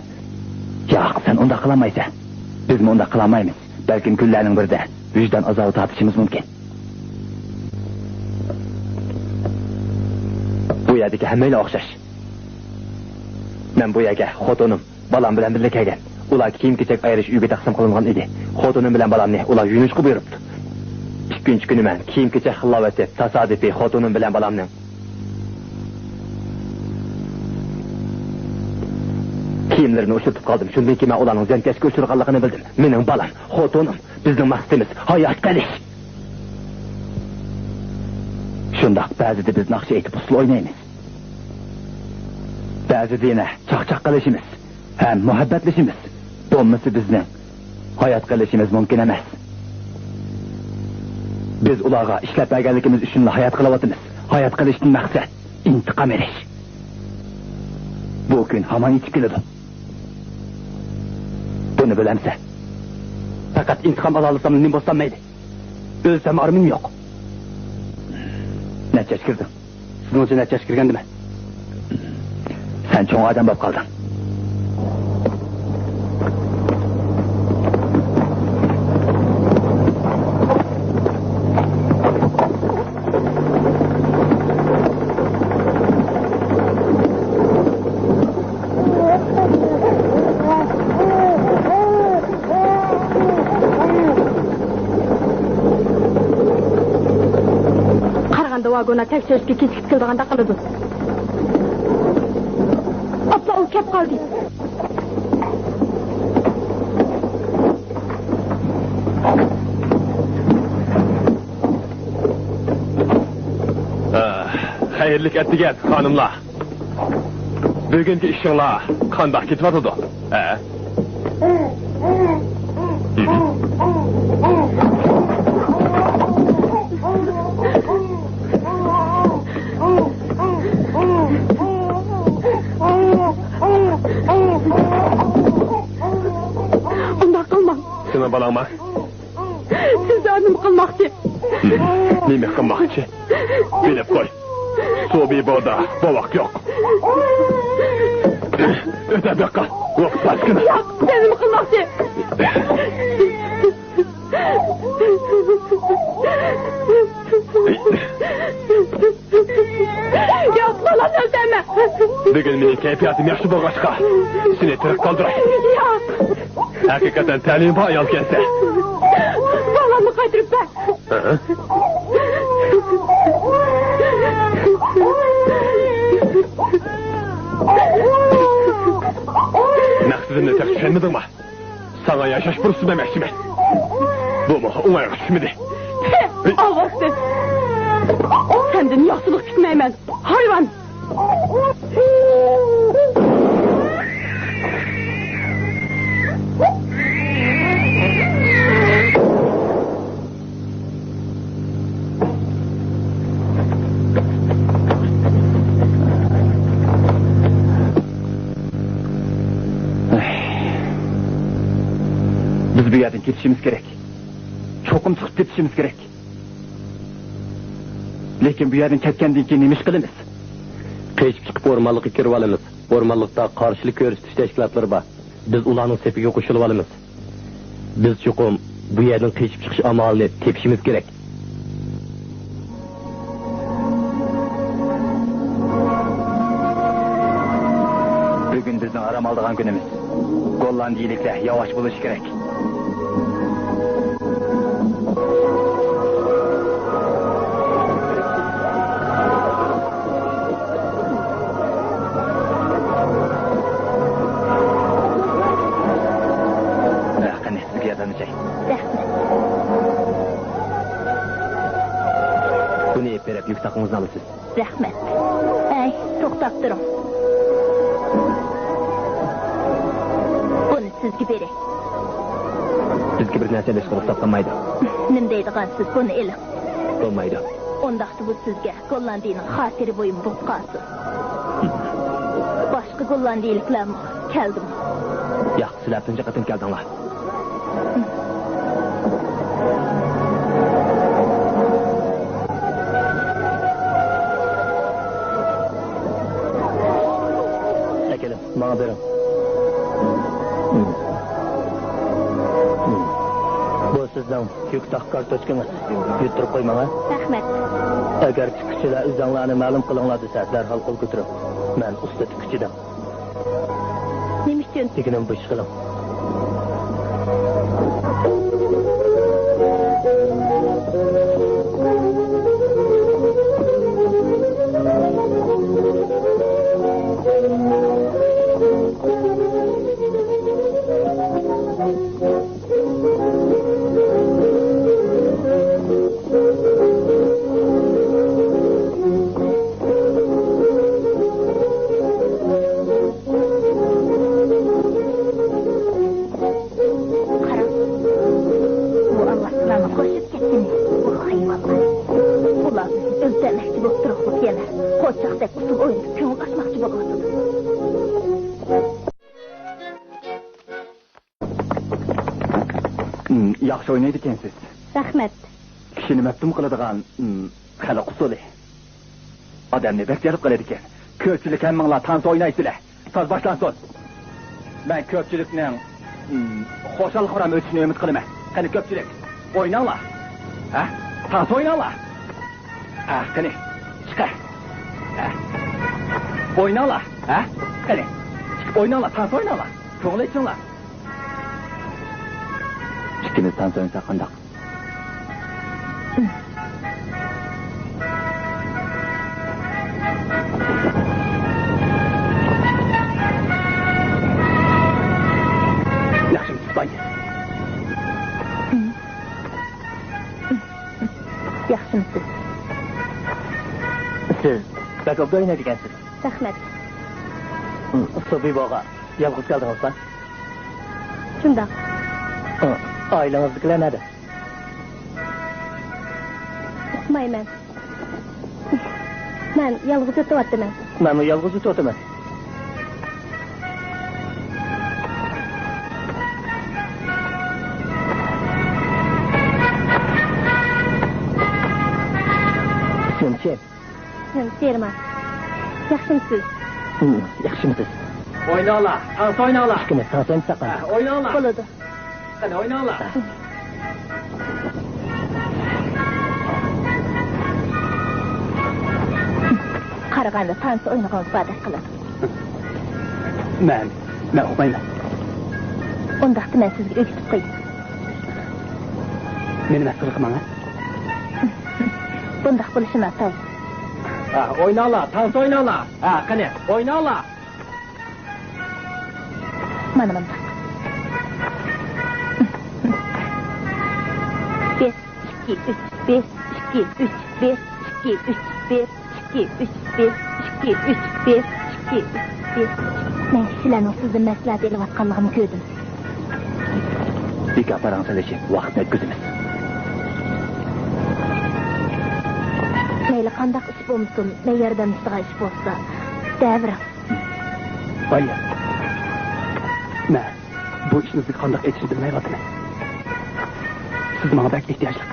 Ya sen onda kılamaysa. Biz mi onda kılamayız? Belki küllerinin bir de vicdan azabı tartışımız mümkün. Bu yerdeki hemmeyle okşaş. Ben bu yerge xotunum, balam bilen birlik kelgen. Ula kiyim keçek ayırış uyga taqsim qilingan edi. Xotunum bilen balamni ula yunuşqu buyuruptu. İkinci günü men kiyim keçek xillavati tasodifiy xotunum bilen balamning kiyimlerini uçurtup kaldım. Şundan ki ben ulanın zerkeşki uçurganligini bildim. Mening balam, xotunum, bizning maqsadimiz hayot qilish. Şundaq ba'zida biz naqsha aytib usul o'ynaymiz. Ba'zida yana chaqchaq qilishimiz, ham muhabbatlashimiz. Bo'lmasa bizning hayot qilishimiz mumkin emas. Biz ularga ishlab berganligimiz uchun hayot qilyapmiz. Hayot qilishning maqsad intiqom olish. Bu kun hamon yetib keladi. Bunu bilemse. Fakat intikam alalırsam ne bozsanmaydı. Ölsem armim yok. Ne çeşkirdin? Sizin için ne çeşkirgen değil mi? Sen çoğun adam bab kaldın. Vagona tek sözlü kesik kıldığında kalıdı. Abla o kep kaldı. Hayırlık ettigen hanımlar. Bugünkü işinler kandak gitmedi. Onda kılmam. Sana balama. Siz anım kılmaktı. Neymi kılmakçı? Bilip koy. Sobi boda, bovak yok. Öde bekka, yok baskını. Yok, benim kılmaktı. Yok, falan öldeme. Bugün benim keyfiyatim yaşlı boğaçka. Seni tırık kaldıray. Yok. Hakikaten terliğim bağ ayal gelse. Balamı kaydırıp ben. Naksızımda tek düşenmedin mi? Sana yaşaş burusu demekçi mi? Bu mu? Umay kuşmidi. Ağaçtı. Senden yaxşılık bitmeymen. Hayvan. Biz bu yerden ketişimiz gerek. Çokum çıkıp ketişimiz gerek. Lekin bu yerden ketkendan keyin nima ish qilamiz? Keçip çıkıp ormanlıkka kirib olamiz. Ormanlıkta qarshilik ko'rsatish tashkilotlari bor. Biz ularning sepiga qo'shilib olamiz. Biz chuqum bu yerdan keçip chiqish amalini tepishimiz kerak. boshlagan günümüz. Gollandiyaliklar yavaş buluş gerek. Qani, sizga yordamchi. Rahmat. Buni ep berib yuk taqingizni olasiz. Rahmat. Ay, to'xtab turing. Buni sizga beray. Sizga bir narsa ilish qilib topqanmaydi. Nim deydigansiz buni eling. Bo'lmaydi. Ondaqda bu sizga Gollandiyaning xotiri bo'yim bo'lib qolsin. Boshqa gollandiyaliklar keldimi? Yo'q, sizlar tunji qatim keldinglar. Kelim, bana verin. Bu sizden yük takkar toçkınız. Yutturup koymana. Rahmat. Eğer çıkışçılar üzerlerini ma'lum kılınlar dese derhal kol götürün. Ben usta çıkışçıdan. Nima uchun? Dikinim bu iş kılın. Yaxshi o'ynaydi ekansiz. Rahmat. Kishini maftum qiladigan xalq usuli. Odamni bekjalib qiladi ekan. Ko'pchilik hammanglar tansa o'ynaysizlar. So'z boshlansin. Men ko'pchilikning xo'shalik bilan o'tishini umid qilaman. Qani ko'pchilik o'ynanglar. Ha? Tansa o'ynanglar. Ha, qani. Chiqar. Ha? O'ynanglar. Ha? Qani. Chiqib o'ynanglar, tansa o'ynanglar. Ko'ngil ichinglar. İkimiz tansa o'ynasa qandoq? Yaxshimisiz, Bayir? Yaxshimisiz? Siz Bakobda o'ynaydi ekansiz. Rahmat. So'biy bog'a yolg'iz qoldingizmi? Shundoq. Ailenizdekiler nerede? Uqmayman. Men yolg'iz o'tyapman. Ben o yalgız o'tyapman. Sen? Men Serman. Yaxshimisiz? Yaxshimisiz? O'ynanglar, tansa o'ynanglar. Ikimiz tansa o'ynasak. O'ynanglar. Bo'ladi. Qani o'ynanglar. Qaraganda tansa o'ynagan ibodat qiladi. Men uqmayman. Undaqda men sizga o'rgatib qo'yay. Meni mas'ul qilmang. Bundaq bo'lishini atay. Ha, o'ynanglar, tansa o'ynanglar. Ha, qani, o'ynanglar. Mana bundaq. 1 2 3 1 2 3 1 2 3 1 2 3 1 2 3 1 2 3 1. Men sizlarning sizdan maslahat elayotganligimni ko'rdim. Bir kaparan söyleyişi, vaqtni o'tkazamiz. Mayli qandaq ish bo'lsin, men yordamchisiga ish bo'lsa, davra. Bayir. Men bu ishimizni qandaq etishni bilmayapman. Siz menga bak ehtiyojli.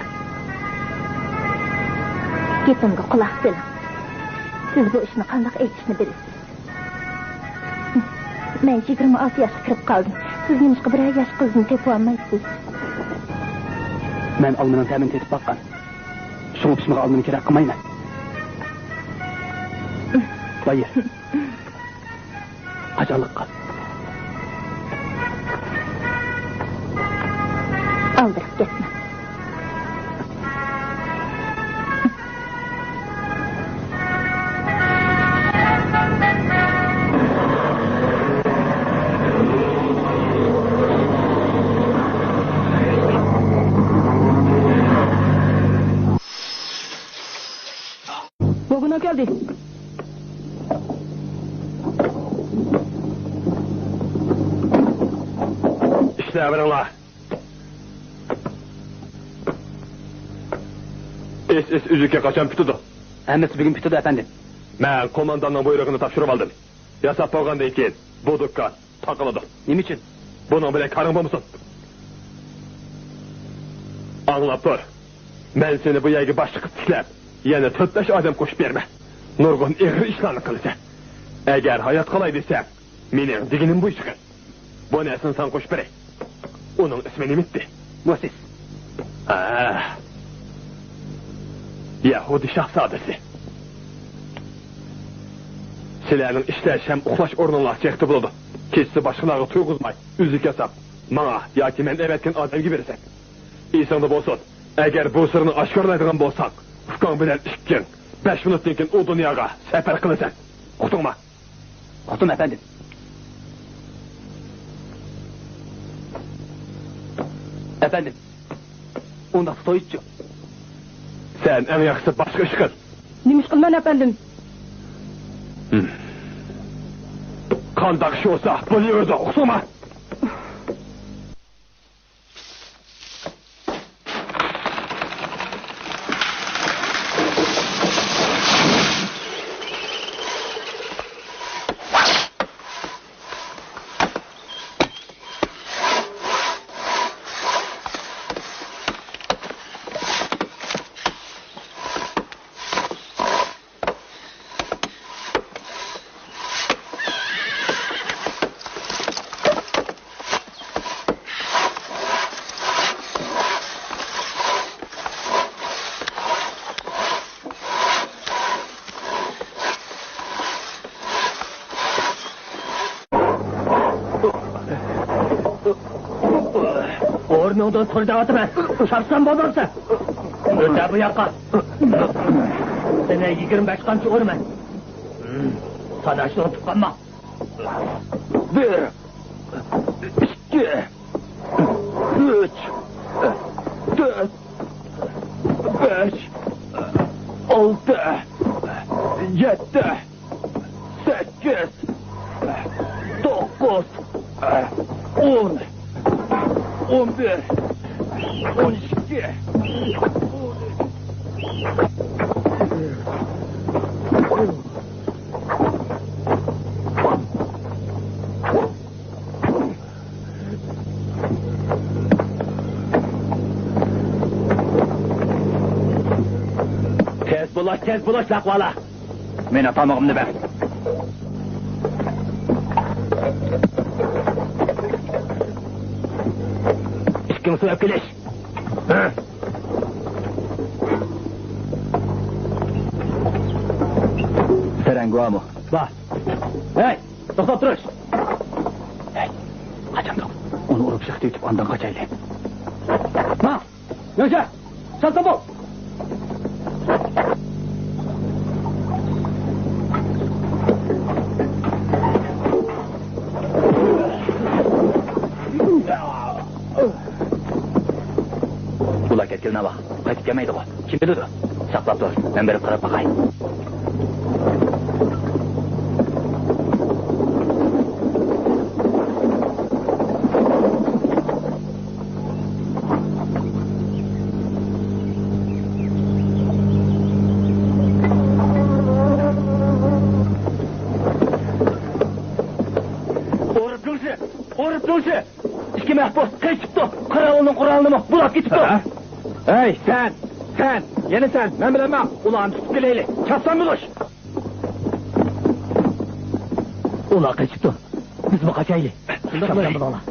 Gapimga quloq soling. Siz bu ishni qandaq etishni bilasiz. Men 26 yoshga kirib qoldim. Siz nimishqa bir yosh qizni tepib olmaysiz. Men almani ta'min etib boqqan. Shuning uchun menga almani kerak qilmayman. Bayir. Ajallik qil. Aldırıp ketme. Bugün geldi. İşleveringlar. SS üzükке kaçan pütüdü. Hammasi bugun bitadi efendim. Men komandanның buyrug'ini topshirib oldim. Yasab bo'lgandan keyin bu dukkan taqiladi. Nima uchun? Buning bilan karing bo'lmasin. Anlab tur. Men seni bu yerga boshliq tiklab, yana 4-5 odam qo'shib berma. Nurg'un ig'ir ishlarni qilsa. Agar hayot qolay desam, mening deginim bu ish qil. Bu narsani sen qo'shib beray. Uning ismi nimitdi? Bu siz. Yahudi shahzodasi. Sizlarning ishlash ham uxlash o'rninlar chekdi bo'ladi. Kechsi boshqalarga tuyg'izmay, o'zi kasab, menga yoki men evatgan odamga berasan. Esingda bo'lsin, agar bu sirni oshkorlaydigan bo'lsang, ukang bilan 5 minutdan keyin u dunyoga safar qilasan. Uqdingmi? Uqdim efendim. Efendim. Unda stoyitçu. Sen en yaxshisi boshqa ish qil. Nima ish qilman efendim? Qandoq ish bo'lsa, buni o'zi uqsama. O'rningdan turdayotiman. Chapsan bo'lmasa. O'ta bu yoqqa. Seni 25 qamchi urman. Sadashni unutib qolma. 1 2 3 4 5 6 7 8 9 10 11 12 Tez bulaş laqvala. Men atamağımni ber. Kim so'rab kelish? Serenguamo. Va. Hey, to'xtab turish. Hey, qachondoq uni urib chiqdi deb ondan qochaylik. Ma, yo'sha, salta bo'l. Ular ketgilna bak. Qaytib kelmaydi bu. Kim biladi? Saqlab tur. Men berib qarab baqay. O'rib turchi. Ikki mahbus qaytibdi. Qarovulning qurolini bulab ketibdi. Hey sen, yeni sen, men bilaman. Ularni tutib kelaylik. Chapsan bo'lish. Ular qaytibdi. Biz bu qochaylik. Shunday bo'lalar.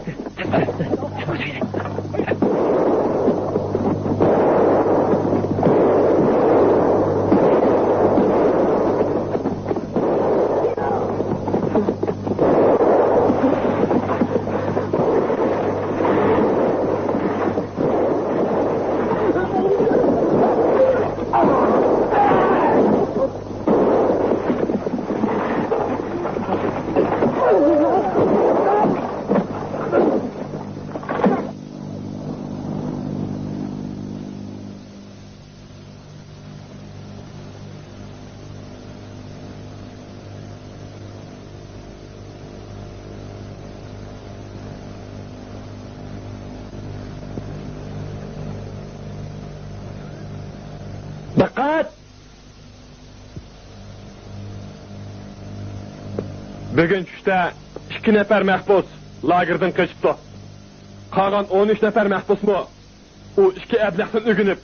Dikkat! Bugün tushda 2 nafar mahbus lagerdan qochibdi. Qolgan 13 nafar mahbusmi u 2 ablaqdan o'ginib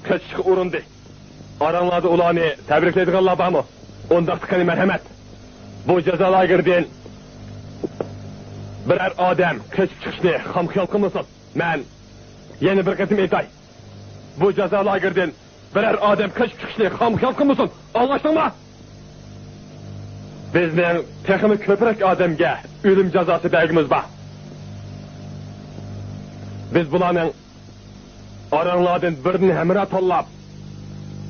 qochishga urindi. Aranglarda ularni tabriklaydiganlar bormi? Ondaqdikani marhamat. Bu jazo lagerdan birer odam qochib chiqishni xomxiyol qilmasin. Men yana bir qatim aytay. Bu jazo lagerdan birer odam qochib chiqishni xomxiyol qilmasin. Anlashdingmi? Bizning texmi ko'proq odamga o'lim jazosi belgimiz bor. Biz bularning oranglardan birini hamra tanlab,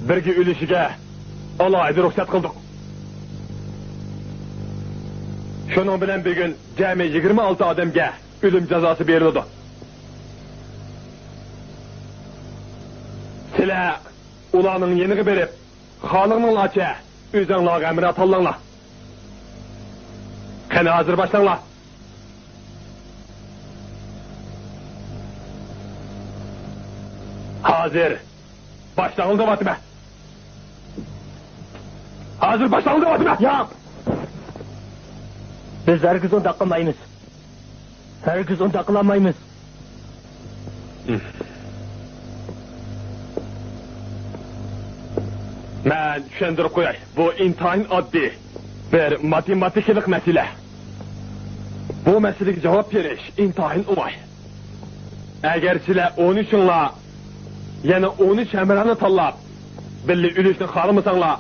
birga o'lishiga alohida ruxsat qildik. Shuning bilan bugun jami 26 odamga o'lim jazosi berildi. Sizlar ularning yeniga berib, xalqinglarcha o'zinglarga hamra tanlanglar. Qani hozir boshlanlar. Hozir boshlanildi vatma. Hozir boshlanildi vatma. Yo'q. Biz herkes onda qilmaymiz. Herkes onda qilmaymiz. Men tushuntirib qo'yay. Bu intayin oddiy bir matematiklik masala. Bu masalaga javob berish intayin o'g'ay. Agar sizlar 13'inglar yana 13 hamrani tanlab, billi o'lishni xohlamasanglar,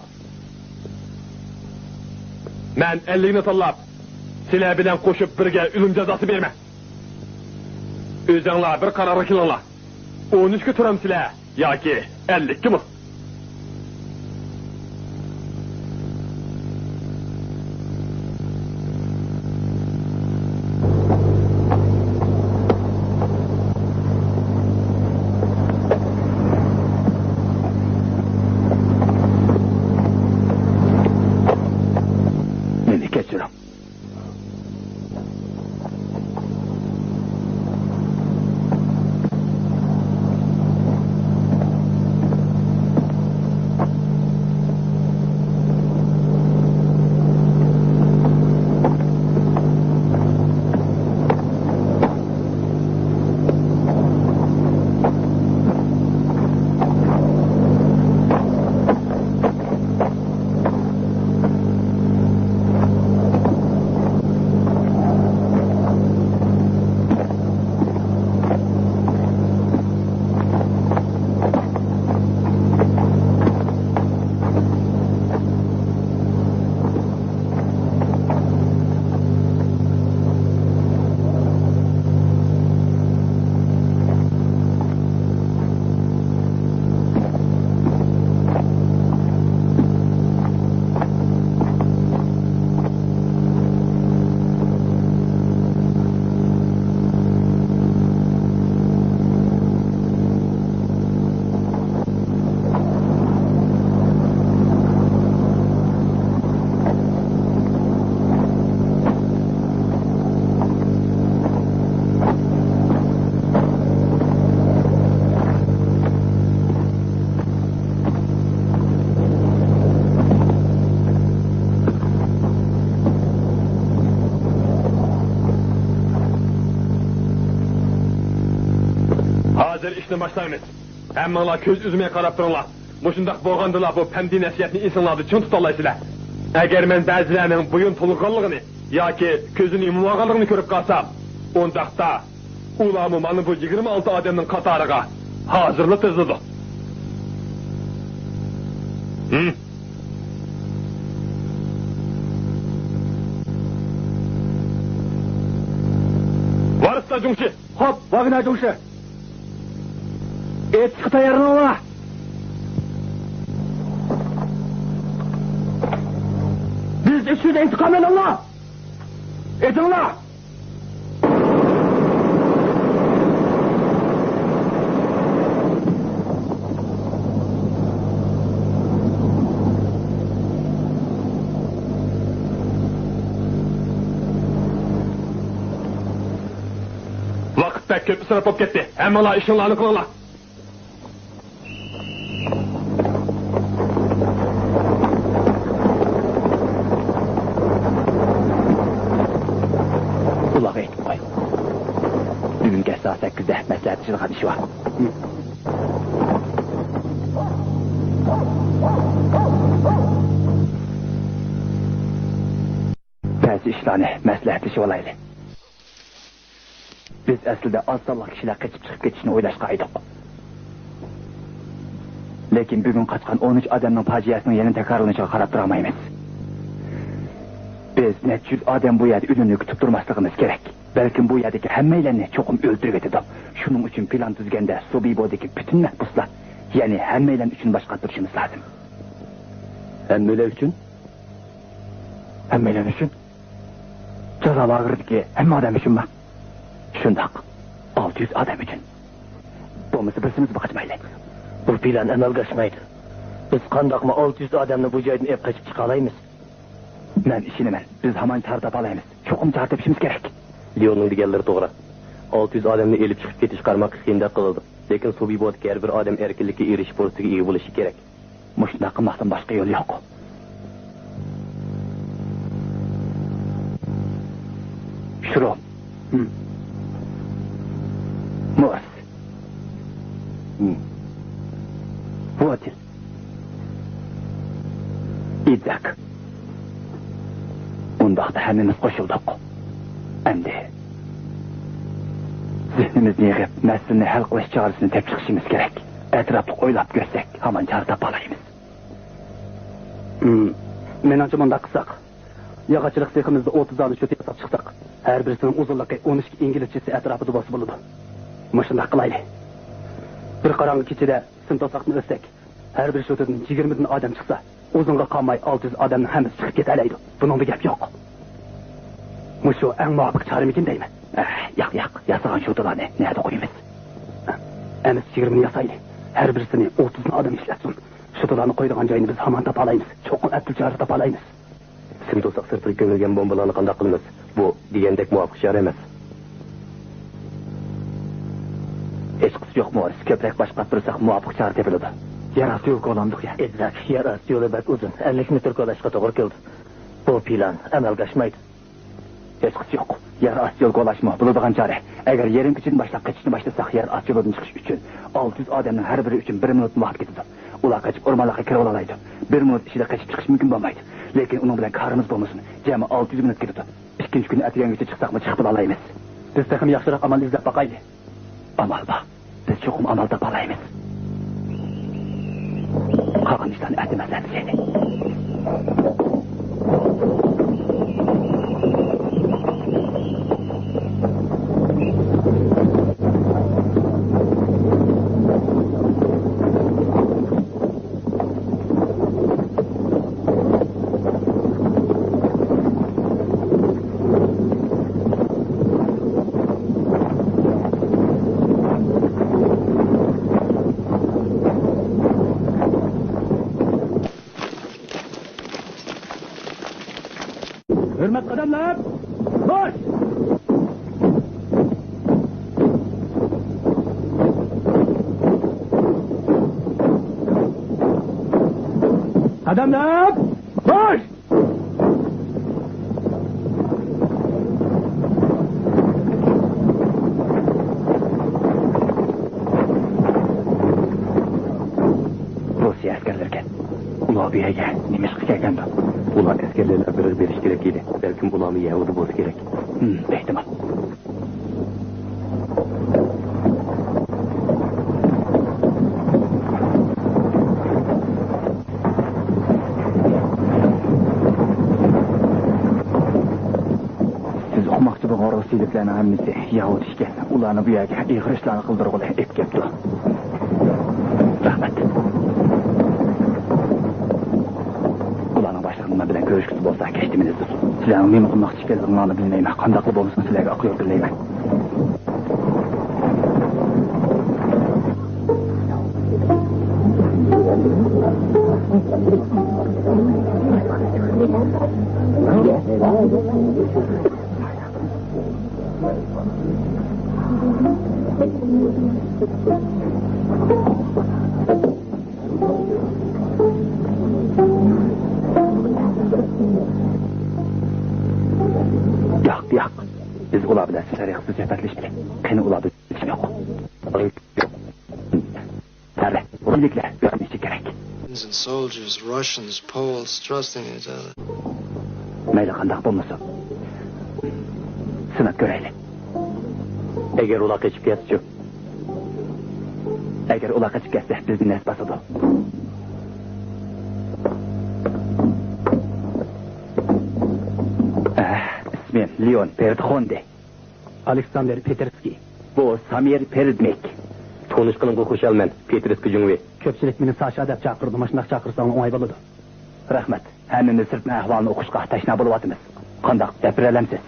men 50 ni tanlab, sizlar bilan qo'shib birga o'lim jazosi berman. O'zinglar bir qarorga kelinglar. 13 ga turamsizlar yoki 50 ga mi? Başlayınız. Hemmeler köz üzmeye qarab turunlar. Muşundaq boğandılar bu pəndi nəsiyyətini insanlarda çın tutallaysılar. Əgər mən bəzilərinin buyun toluqanlığını, ya ki közünü yumulağanlığını görüb qalsam, ondaqda ulamı manı bu 26 adamın qatarıqa hazırlı tızlıdır. Varısta Cungşi. Hop, Vagner Cungşi. Etki tayarlanma. Biz işin intikam edenler. Edinler. Vakit pek köp ısırıp gitti. Hemmeler işinlerini kılınlar. saat 8'de məsləhətçilik işi var. Bəzi işlərini məsləhətçi olaydı. Biz əslində az sallıq kişilər qaçıb çıxıb ketişini oylaşqaydık. Lekin bugün qaçqan 13 adamın faciasının yeni təkrarlanışına qarab duramayız. Biz net 100 adam bu yerdə ününü kütüb durmasligimiz gerek. Belki bu yerdeki hemmeylerini çokum öldürüp etdi. Şunun için plan düzgende Sobibo'daki bütün mehbuslar, yani hemmeylen için başka duruşumuz lazım. Hemmeylen için? Hemmeylen için? Ceza ağırdı ki hem adam için mi? Şundak, 600 adam için. Bu mısıbırsınız bakışmayla. Bu plan emelgaşmaydı. Biz kandakma 600 adamla bu yerden ev kaçıp çıkalayımız. Ben işini biz hemen tartap alayımız. Çokum tartap işimiz gerek. Leon'un diğerleri doğru. 600 adamını elip çıkıp ketiş karmak hinde kılıldı. Lekin Sobibo'daki her bir adam erkinlikle erişip ortaya iyi buluşu gerek. Muşunda kılmaktan başka yol yok. Şurum. Mors. Votil. İdzak. Undaqda hemmimiz koşulduk. Endi zihnimizni yig'ib, masalani hal qilish chorasini tep chiqishimiz kerak. Etrafli o'ylab ko'rsak, hamon chora topalaymiz. Menimcha bunda qilsak, yog'ochchilik seximizda 30 dona shu tepasab chiqsak, har birisining uzunligi 12 inglizchasi atrofida bosib bo'ladi. Mushunda qilayli. Bir qorong'i kechada sintosoqni o'tsak, har bir shotidan 20 dan odam chiqsa, uzunga qolmay 600 odamning hammasi chiqib ketalaydi. Buningda gap yo'q. Mushu eng muvofiq choramikin deyman. Yo'q, yasagan shotalarni nerede qo'yamiz? Emas 20 yasayli. Her birisini 30 adam ishlatsin. Shotalarni qo'ydigan joyini biz hamon topalaymiz. Cho'qin atil chora topalaymiz. Sintosoq sirtiga ko'milgan bombalarni qanday qilamiz? Bu degandek muvofiq chora emas. Hech qisi yo'q Moris. Ko'proq boshqa tursak muvofiq chora topiladi. Yer osti yo'l qo'landik ya. Ezak yer osti yo'li bak uzun. 50 metr qo'lashga to'g'ri keldi. Bu plan amalga oshmaydi. Hech qisi yo'q. Yer osti yo'l qo'lashmi bo'ladigan chora. Agar yerin kuchini boshlab ketishni boshlasak, yer osti yo'ldan chiqish uchun 600 odamning har biri uchun 1 minut vaqt ketadi. Ular qochib o'rmonlarga kirib olaydi. 1 minut ichida qochib chiqish mumkin bo'lmaydi. Lekin uning bilan karimiz bo'lmasin. Jami 600 minut ketadi. Ikkinchi kuni atgangacha chiqsaqmi chiqib olaymiz. Biz ham yaxshiroq amal izlab boqaylik. Amal bor. Biz cho'qim amal topalaymiz. Qolgan ishlarni aytmasdan seni. Hürmet kademler! Boş! Kademler! Boş! Rusya askerlerken ular bir yere nimiz kelgandi. Ular askerlerine birer beriş gerek idi. Belki ulanı Yahudi boz gerek. Ehtimal. Siz o'qmoqchi bo'lgan rusiyliklarning hammasi Yahudi ishga, ularni bu yerga ig'ir ishlarni qildirg'ili etkapti. Rahmat. Nima bilan ko'rishkisi bo'lsa kechdiminizdir. Sizlarning nima qilmoqchi ekanligingizni bilmayman. Qanday qilib bo'lmasin sizlarga aql o'rgatmayman. Yo'q. Biz ular bilan tarixiy suhbatlashdik. Qani ularni Tabii, birlikler görmesi gerek. And soldiers, Russians, Poles, trusting each other. Mayli qandaq bo'lmasin. Sinab ko'raylik. Agar ular qochib ketsa-chi? Agar ular qochib ketsa, bizni nasib basadi. İsmim Leon Perdxonde. Alexander Peterskiy. Bu Samir Perdmek. Tanışqanımga qo'shalman. Petrskiy Jungve. Ko'pchilik meni Sasha deb chaqirdi. Mashunaq chaqirsang o'ng'ay bo'ladi. Rahmat. Hammamiz sirtma ahvolni o'qishga tashna bo'lyapmiz. Qandaq gapiralamsiz?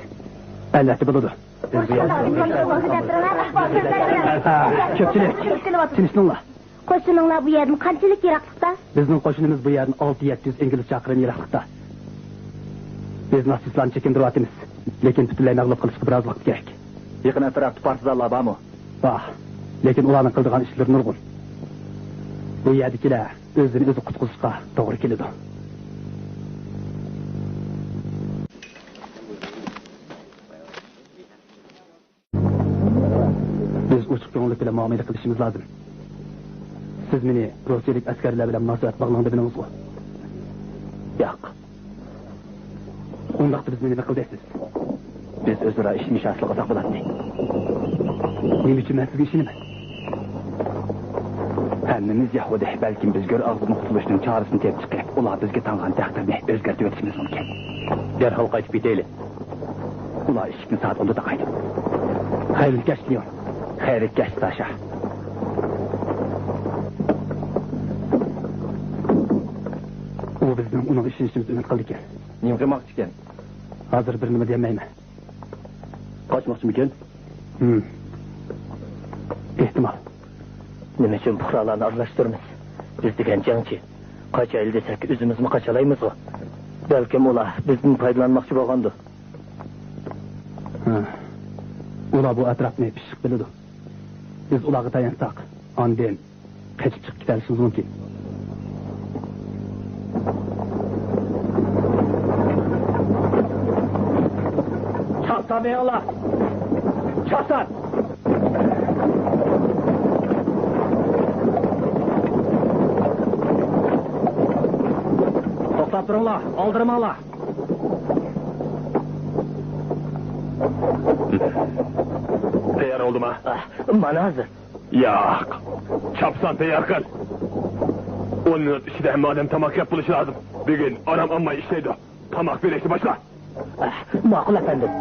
Albatta bo'ladi. Ko'pchilik, tinchliklar. Qo'shininglar bu yerdan qanchalik yiroqlikda? Bizning qo'shinimiz bu yerdan 6-700 ingliz chaqirim yiroqlikda. Biz nasiblarni chekindiryapmiz. Lekin butunlay mag'lub qilishga biroz vaqt kerak. Yaqin atrofda partizanlar bormi? Bor. Lekin ularning qildigan ishlari nurg'un. Bu yerdagilar o'zini o'zi qutqizishga to'g'ri keladi. Biz uchiq ko'ngillik bilan muomala qilishimiz lozim. Siz meni rossiyalik askarlar bilan munosabat bog'landi bilamiz-ku. Yo'q. Undaqda biz nima qildingiz? Biz o'zaro ishni asli qo'zaq bo'ladi. Nima uchun men sizga ishonaman? Hammamiz Yahudi, balkim biz gör og'zini qutulishning chorasini tepib chiqib, ular bizga tangan taqdirni o'zgartirib o'tishimiz mumkin. Darhol qaytib ketaylik. Ular eshikni soat 10da qaytib. Xayrli kash, Leon. Xayrli kash, Sasha. U bizning uning ishonishimizni umid qildi ekan. Nima qilmoqchi ekan? Hozir bir nima demayman. Qochmoqchimikan? Ehtimol. Nima uchun fuqarolarni aralashtiramiz? Biz degan jangchi. Qochaylik desak, o'zimizni qochalaymiz-ku. Balkim ular bizdan foydalanmoqchi bo'lgandir. Ular bu atrofni pishiq biladi. Biz ularga tayansak, ondan qochib chiqib ketishimiz mumkin. Çasamıyorlar. Çasan. To'xtab turinglar, oldirmanglar. Tayyor oldum ha? Mana hozir. Yo'q. Chapsan tayyor qil. 10 minut ichida hamma odam tomoq yeb bo'lishi lozim. Bugun onam amma ishlaydi. Tomoq berishni boshla. Ma'qul efendim.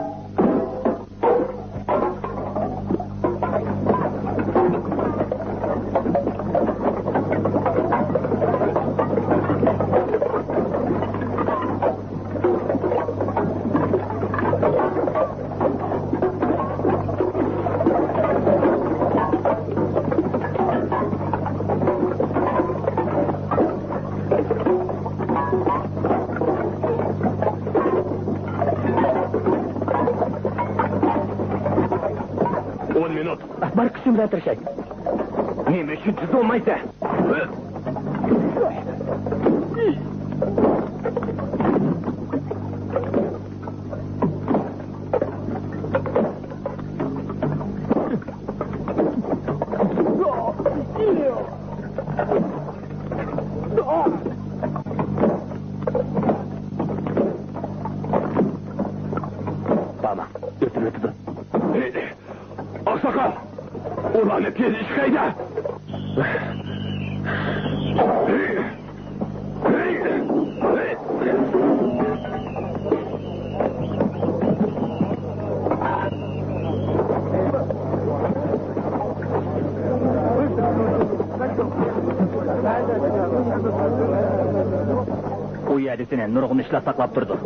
Bir kısım getirşek. Nima uchun siz olmaysa? Tamam, götürün. Aksakal! Ulan hepiniz iş kayda! Bu yerdesine nurgun işler saklap durdu.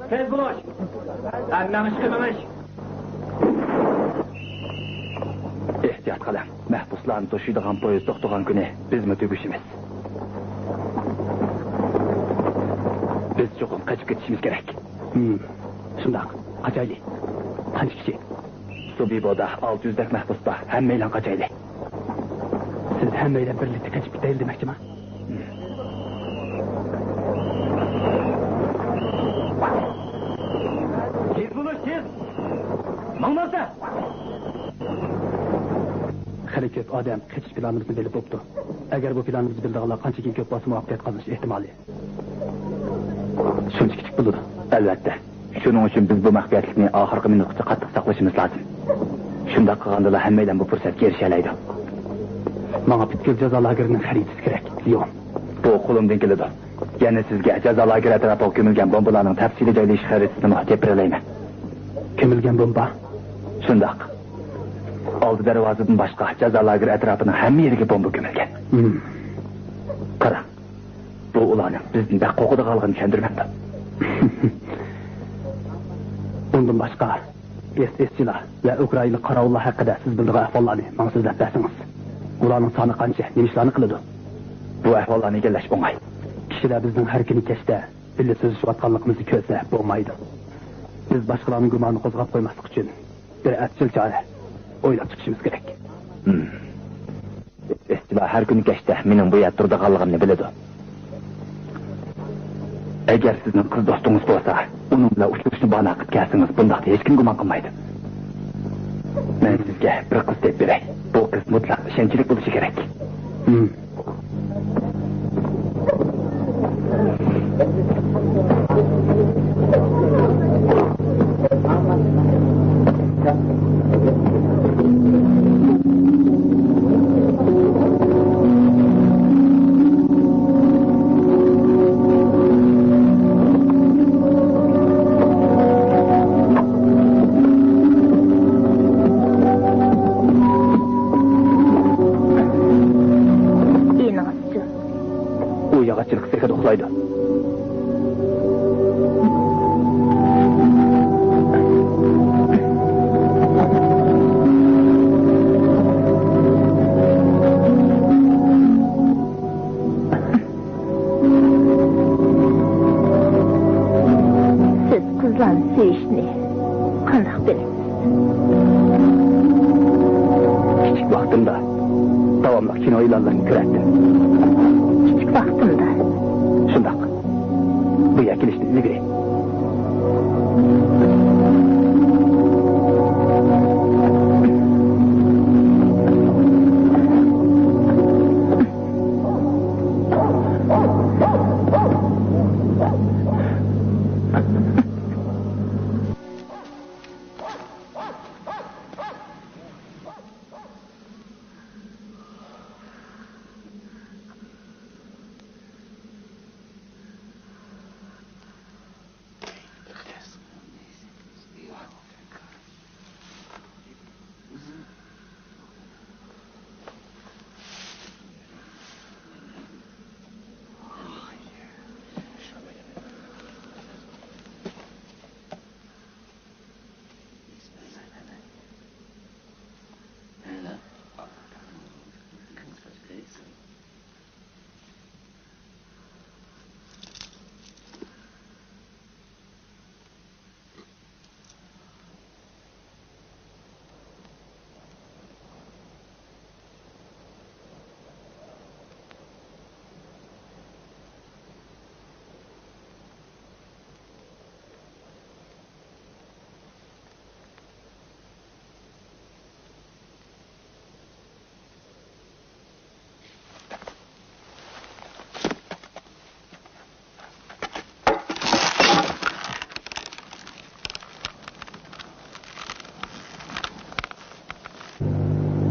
Tez buluş. Anlamış kılmamış. Ehtiyat qilin. Mahbuslarni to'shiydigan poyezd to'xtagan kuni bizmi tugishimiz. Biz cho'qim qochib ketishimiz kerak. Shundoq, qochaylik. qancha kishi? Subiboda 600 dak mahbus bor. Hammanglar qochaylik. Siz hammanglar birlikda qochib ketaylik demoqchimi? Tez bo'lish, tez. Mangmasa. Xali ko'p odam qochish planimizni bilib bo'pti. Agar bu planimizni bildiganlar qanchaga ko'p bo'lsa muvaffaqiyat qozonish ehtimoli. Shuncha kichik bo'ladi. Albatta. Shuning uchun biz bu maxfiyatlikni oxirgi minutgacha qattiq saqlashimiz lozim. Shunda qilganda hammanglar bu fursatga erisha oladi. Menga bitkil jazo lagerining xaritasi kerak. Yo'q. Bu qo'limdan keladi. Yana sizga jazo lageri atrofiga ko'milgan bombalarning tafsili joylash xaritasini muhtib beralayman. Ko'milgan bomba? Shundoq. Oldi darvozadan boshqa jazo lageri atrofining hamma yeriga bomba ko'milgan. Qara. Bu ularning bizning qo'qida qolgan tushuntirmoqda. Bundan boshqa SS-chilar va Ukraina qarovullar haqida siz bildigan ahvollarni menga so'zlab bersangiz. Ularning soni qancha, nima ishlarni qiladi? Bu ahvollarni egallash bo'lmay. Kishilar bizning har kuni kechda birga so'zlashayotganligimizni ko'rsa bo'lmaydi. Biz boshqalarning gumonini qo'zg'ab qo'ymaslik uchun bir atchil chora o'ylab chiqishimiz kerak. SS-chilar har kuni kechda mening bu yerda turganligimni biladi. Agar sizning qiz do'stingiz bo'lsa, uning bilan uchrashishni bana qilib kelsangiz, bunda hech kim gumon qilmaydi. Men sizga bir qiz deb beray. Bu qiz mutlaq ishonchli bo'lishi kerak.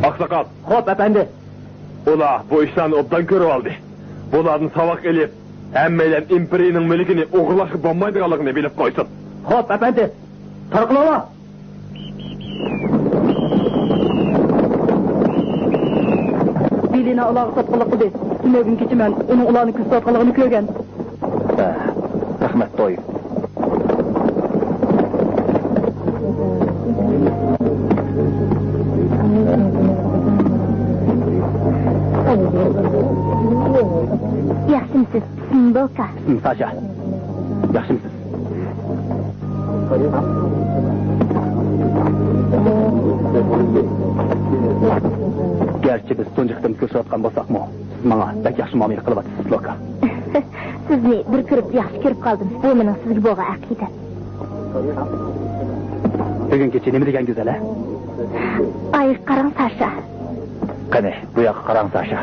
Aksakal. Xo'p, efendi. Ular bu ishlarni obdan ko'rib oldi. Bularni saboq elib, hammalar imperiyaning mulkini o'g'irlashga bo'lmaydiganligini bilib qo'ysin. Xo'p, efendi. Tarqalinglar. Bilina ularga sotqinlik qildi. Tunogin kechiman, uning ularni kuz sotqinligini ko'rgan. Rahmat to'y. Yaxshimisiz, Simboka? Sasha. Yaxshimisiz? Gerçi biz tunjukdan ko'rsatgan bo'lsakmi, siz menga bak yaxshi muomala qilyapsiz, Loka. Sizni bir ko'rib yaxshi ko'rib qoldim. Bu mening sizga bo'lgan aqidam. Bugun kecha nima degan go'zal, a? Ay, qarang Sasha. Qani, bu yoqqa qarang Sasha.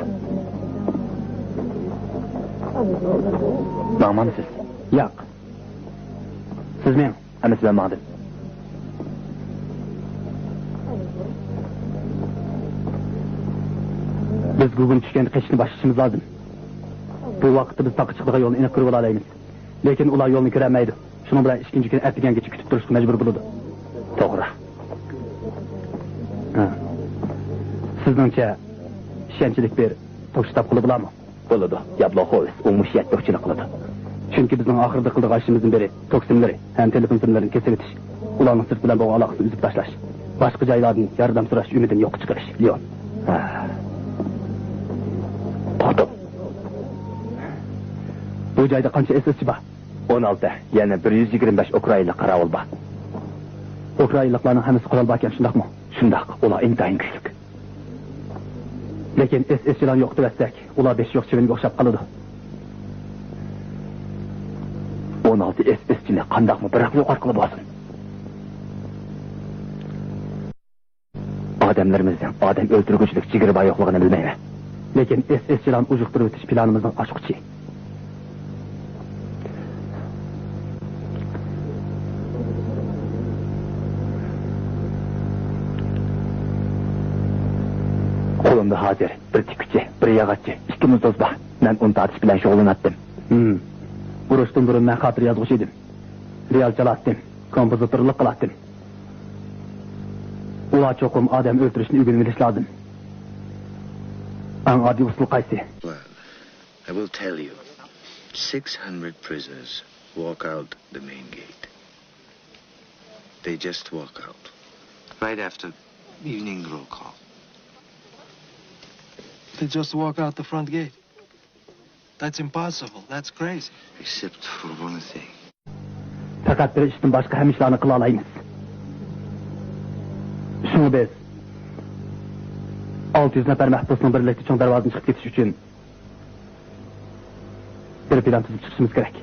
Ma'mansiz? Yo'q. Siz men, ana sizlar ma'dim. Biz bugun tushgan qishni boshlashimiz lozim. Bu vaqtda biz taqi chiqdigan yo'lni aniq ko'rib olamiz. Lekin ular yo'lni ko'rmaydi. Shuning bilan ikkinchi kun ertagangacha kutib turishga majbur bo'ladi. To'g'ri. Sizningcha ishonchlik bir to'xtab qilib bo'ladimi? Bo'ladi. Yablo xo's, u mushiyat to'xchilik qiladi. Chunki bizning oxirida qildigan ishimizning biri toksinlari ham telefon simlarini kesib o'tish, ularning sirt bilan bo'lgan aloqasini uzib tashlash, boshqa joylardan yordam so'rash umidini yo'q chiqarish. Leon. To'xtab. Bu joyda qancha SSchi bor? 16. Yana 125 Ukrainalik qarovul bor. Ukrainaliklarning hammasi qurol bor ekan, shundaqmi? Shundaq. Ular intayin kuchli. Lekin SSchilarni yo'qotsak, ular 5 yo'q chivinga o'xshab qoladi. 16 SSchini qandaqmi biroq yo'qot qilib olsin. Odamlarimizdan odam o'ldirguchilik chigiri bor yo'qligini bilmayman. Lekin SSchilarni ujuqtirib o'tish planimizning ochqichi. Qo'limda hozir bir tikkuchi, bir yog'ochchi, 2 muzdoz bor. Men uni tartish bilan shug'ullandim. Urushdan burun men xotir yozuvchi edim. Realchalatdim, kompozitorlik qilatdim. Ular cho'qim odam o'ldirishni o'rganish lozim. Ang oddiy usul qaysi? Well, I will tell you. 600 prisoners walk out the main gate. They just walk out. Right after evening roll call. They just walk out the front gate. That's impossible. That's crazy. Except for one thing. Faqat bir ishdan boshqa ham ishlarni qila olamiz. Shuni biz 600 nafar mahbusning birlikda cho'ng darvozadan chiqib ketish uchun bir plan tuzib chiqishimiz kerak.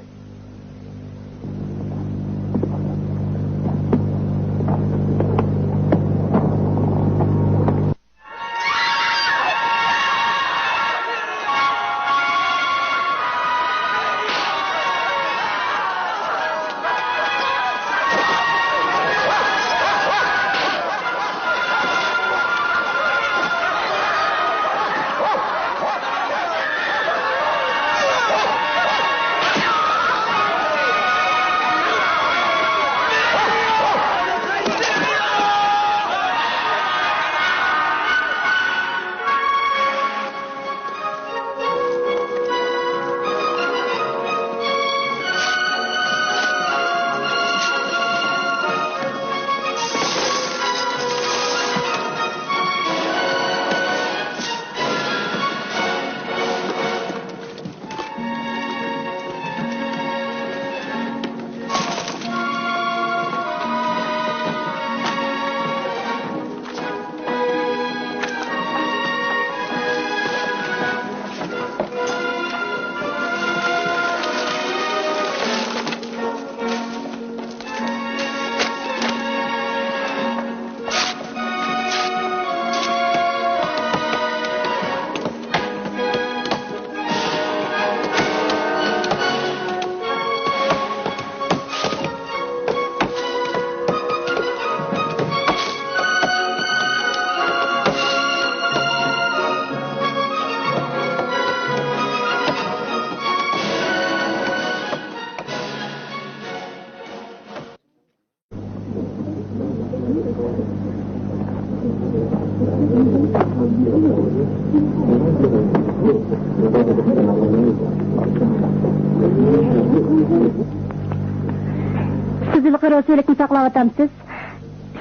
Ro'siylikni saqlayotamiz.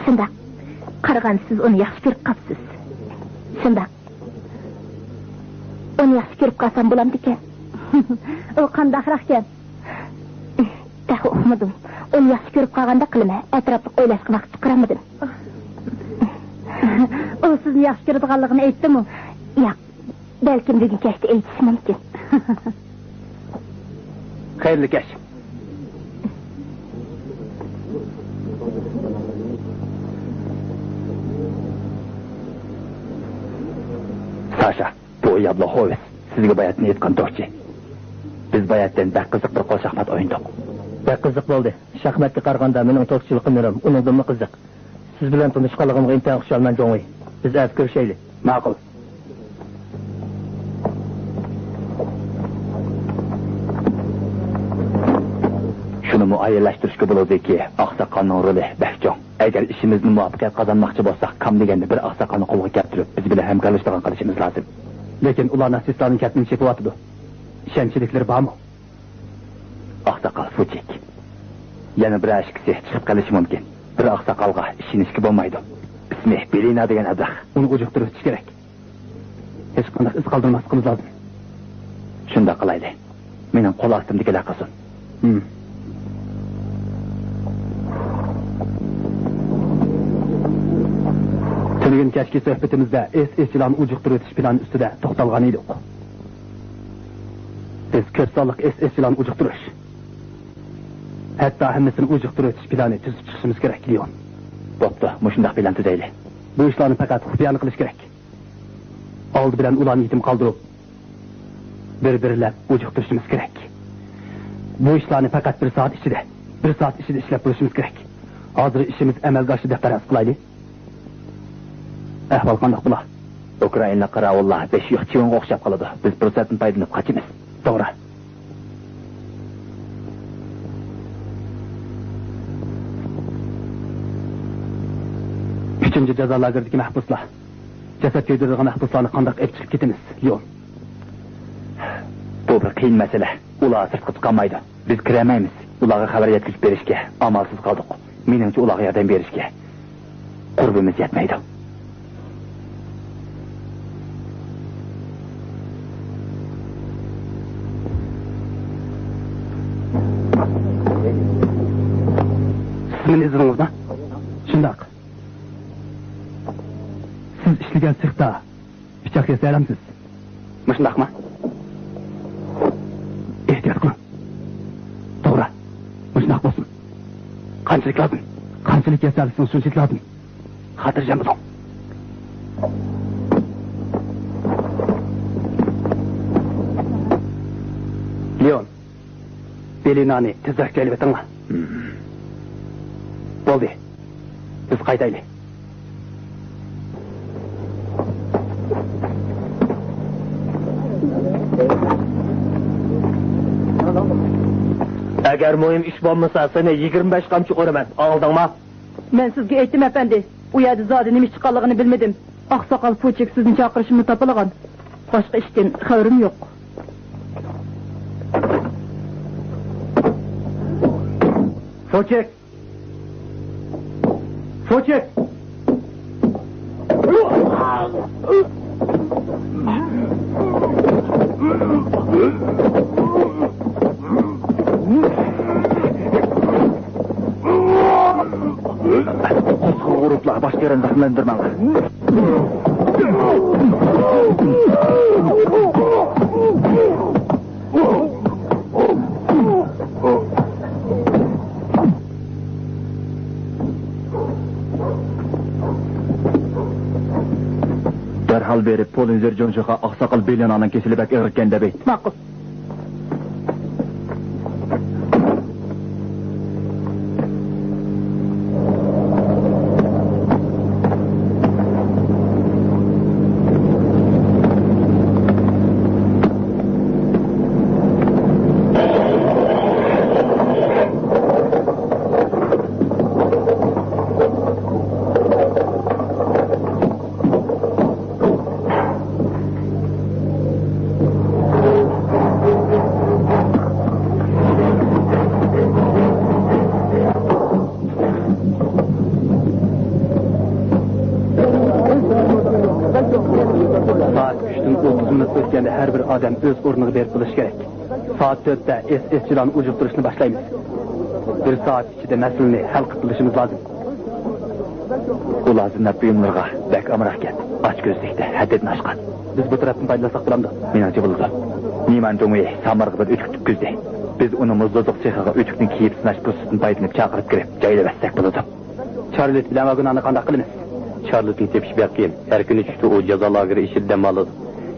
Shundoq. Qaragan siz uni yaxshi ko'rib qapsiz. Shundoq. Uni yaxshi ko'rib qolsam bo'lamdi-ku. U qandaqroq ekan? Tax o'xmadim. Uni yaxshi ko'rib qolganda qilma. Atrofni o'ylashga vaqt chiqaramadim. U sizni yaxshi ko'radiganligini aytdimi? Yo'q, balkim bugun kechda aytish mumkin. Xayrli kech. Sasha, bu yablo hovis. Sizga bayatni aytgan to'g'ri. Biz bayatdan bak qiziq bir qo'l shaxmat o'ynadik. Bak qiziq bo'ldi. Shaxmatga qaraganda mening to'qchiligim uningdan qiziq. Siz bilan tanishganligimga intayin xushalman jo'ngoy. Biz az ko'rishaylik. Ma'qul. Shuni muayyanlashtirishga bo'ladiki, oqsoqolning roli Bahjon. Agar ishimizni muvaffaqiyat qozonmoqchi bo'lsak, kam deganda bir oqsoqolni qo'lga keltirib, biz bilan hamkorlashgan qilishimiz lozim. Lekin ular nasistlarning katini chepayotdi. Ishonchliklari bormi? Oqsoqol Fuchik. Yana bir ashkisi chiqib qolishi mumkin. Bir oqsoqolga ishonishga bo'lmaydi. Ismi Belina degan adam. Uni ujuqtirish kerak. Hech qanday iz qoldirmasligimiz lozim. Shunda qilaylik. Mening qo'l ostimdagilar qilsin. Bugun kechki suhbatimizda SS-chilarni ujuqtirish plani ustida to'xtalgan edik. Biz ko'p sonliq SS-chilarni ujuqtirish, hatto hammasini ujuqtirish plani tuzib chiqishimiz kerak, Leon. Bo'pti, mushundaq plan tuzaylik. Bu ishlarni faqat xufiyani qilish kerak. Oldi bilan ularni yetim qoldirib, bir-birlab ujuqtirishimiz kerak. Bu ishlarni faqat 1 soat ichida ishlab bo'lishimiz kerak. Hozir ishimiz amalga oshdi deb faraz qilaylik. Ahvol qanday bo'lar? Ukraina qarovullar 5 yo'q chivonga o'xshab qoladi. Biz fursatni foydalanib qochamiz. To'g'ri. Uchinchi jazo lageridagi mahbuslar. Jasad ko'ydirilgan mahbuslarni qanday olib chiqib ketamiz, Leon? Bu bir qiyin masala. Ular sirtqa chiqolmaydi. Biz kiramaymiz. Ularga xabar yetkazib berishga amalsiz qoldik. Meningcha ularga yordam berishga qurbimiz yetmaydi. Sizning izningiz mi? Shundoq. Siz ishlagan sixda pichoq yasalamsiz. Shundaqmi? Ehtiyot qiling. To'g'ri. Shundoq bo'lsin. Qanchalik lazım? Qanchalik yasalsin shunchalik lazım. Xotirjam bo'ling. Leon. Belinani tezroq kelib o'tinglar. Bo'ldi. Biz qaytaylik. Agar muhim ish bo'lmasa, seni 25 qamchi uraman. Oldingmi? Men sizga aytdim efendi. U yerda zodi nima chiqqanligini bilmadim. Oqsoqol Fuchik sizni chaqirishimni topilgan. Boshqa ishdan xabarim yo'q. Fuchik. Gruplar başka yerden zahmetlendirmeli. Derhal berip Polinzer Jonşo'ga Oqsoqol Belina'nın kesilib erken de beyt. Ma'qul. Her bir adam öz o'rniga berib bo'lish kerak. Soat 4'da SS-chilarni ujuqtirishni boshlaymiz. 1 soat ichida masalani hal qilib bo'lishimiz lozim. Ular zinnat buyumlarga bek amrakken. Aç gözlükte haddini aşkan. Biz bu taraftan paylasak bulamdı. Menimce buldu. Niman Cumhur'u samarga bir üçük tükküzdi. Biz onu muzdozuk sehıga üçükten kiyip sınaş pürsütün paytınıp çağırıp girip cayılavetsek buldu. Charlotte bilen vagonanı kandak kılınız. Charlotte'ni tepish bergan. Har kuni tushdi u jazo lageri ishida dam oladi.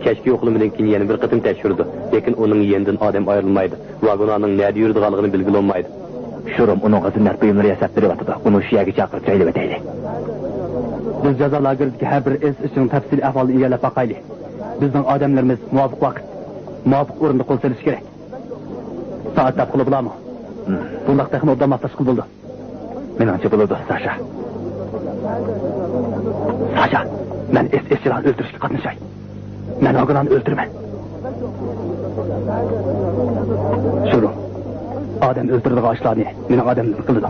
Kechki uxlamidan keyin yana bir qatim tekshirdi. Lekin uning yendan odam ayrilmaydi. Vagonaning nada yuradiganligini bilgilolmaydi. Şurum onun zinnat buyumları yasap beryapti. Uni shu yerga chaqirib jaylavatayli. Biz jazo lageridagi har bir iz uchun tafsil ahvolni egallab boqaylik. Bizning odamlarimiz muvofiq vaqt, muvofiq o'rinda qo'l serish kerak. Soat taqili bo'ladimi? Bundaq texnik odam maslahat bo'ldi. Menimcha bo'ladi, Sasha. Sasha, ben esirani öldürüşke katmışay. Ben Vagonan'ı öldürmem. Şunu, Adem öldürdüğü ağaçlarını, benim adamımı kıldı.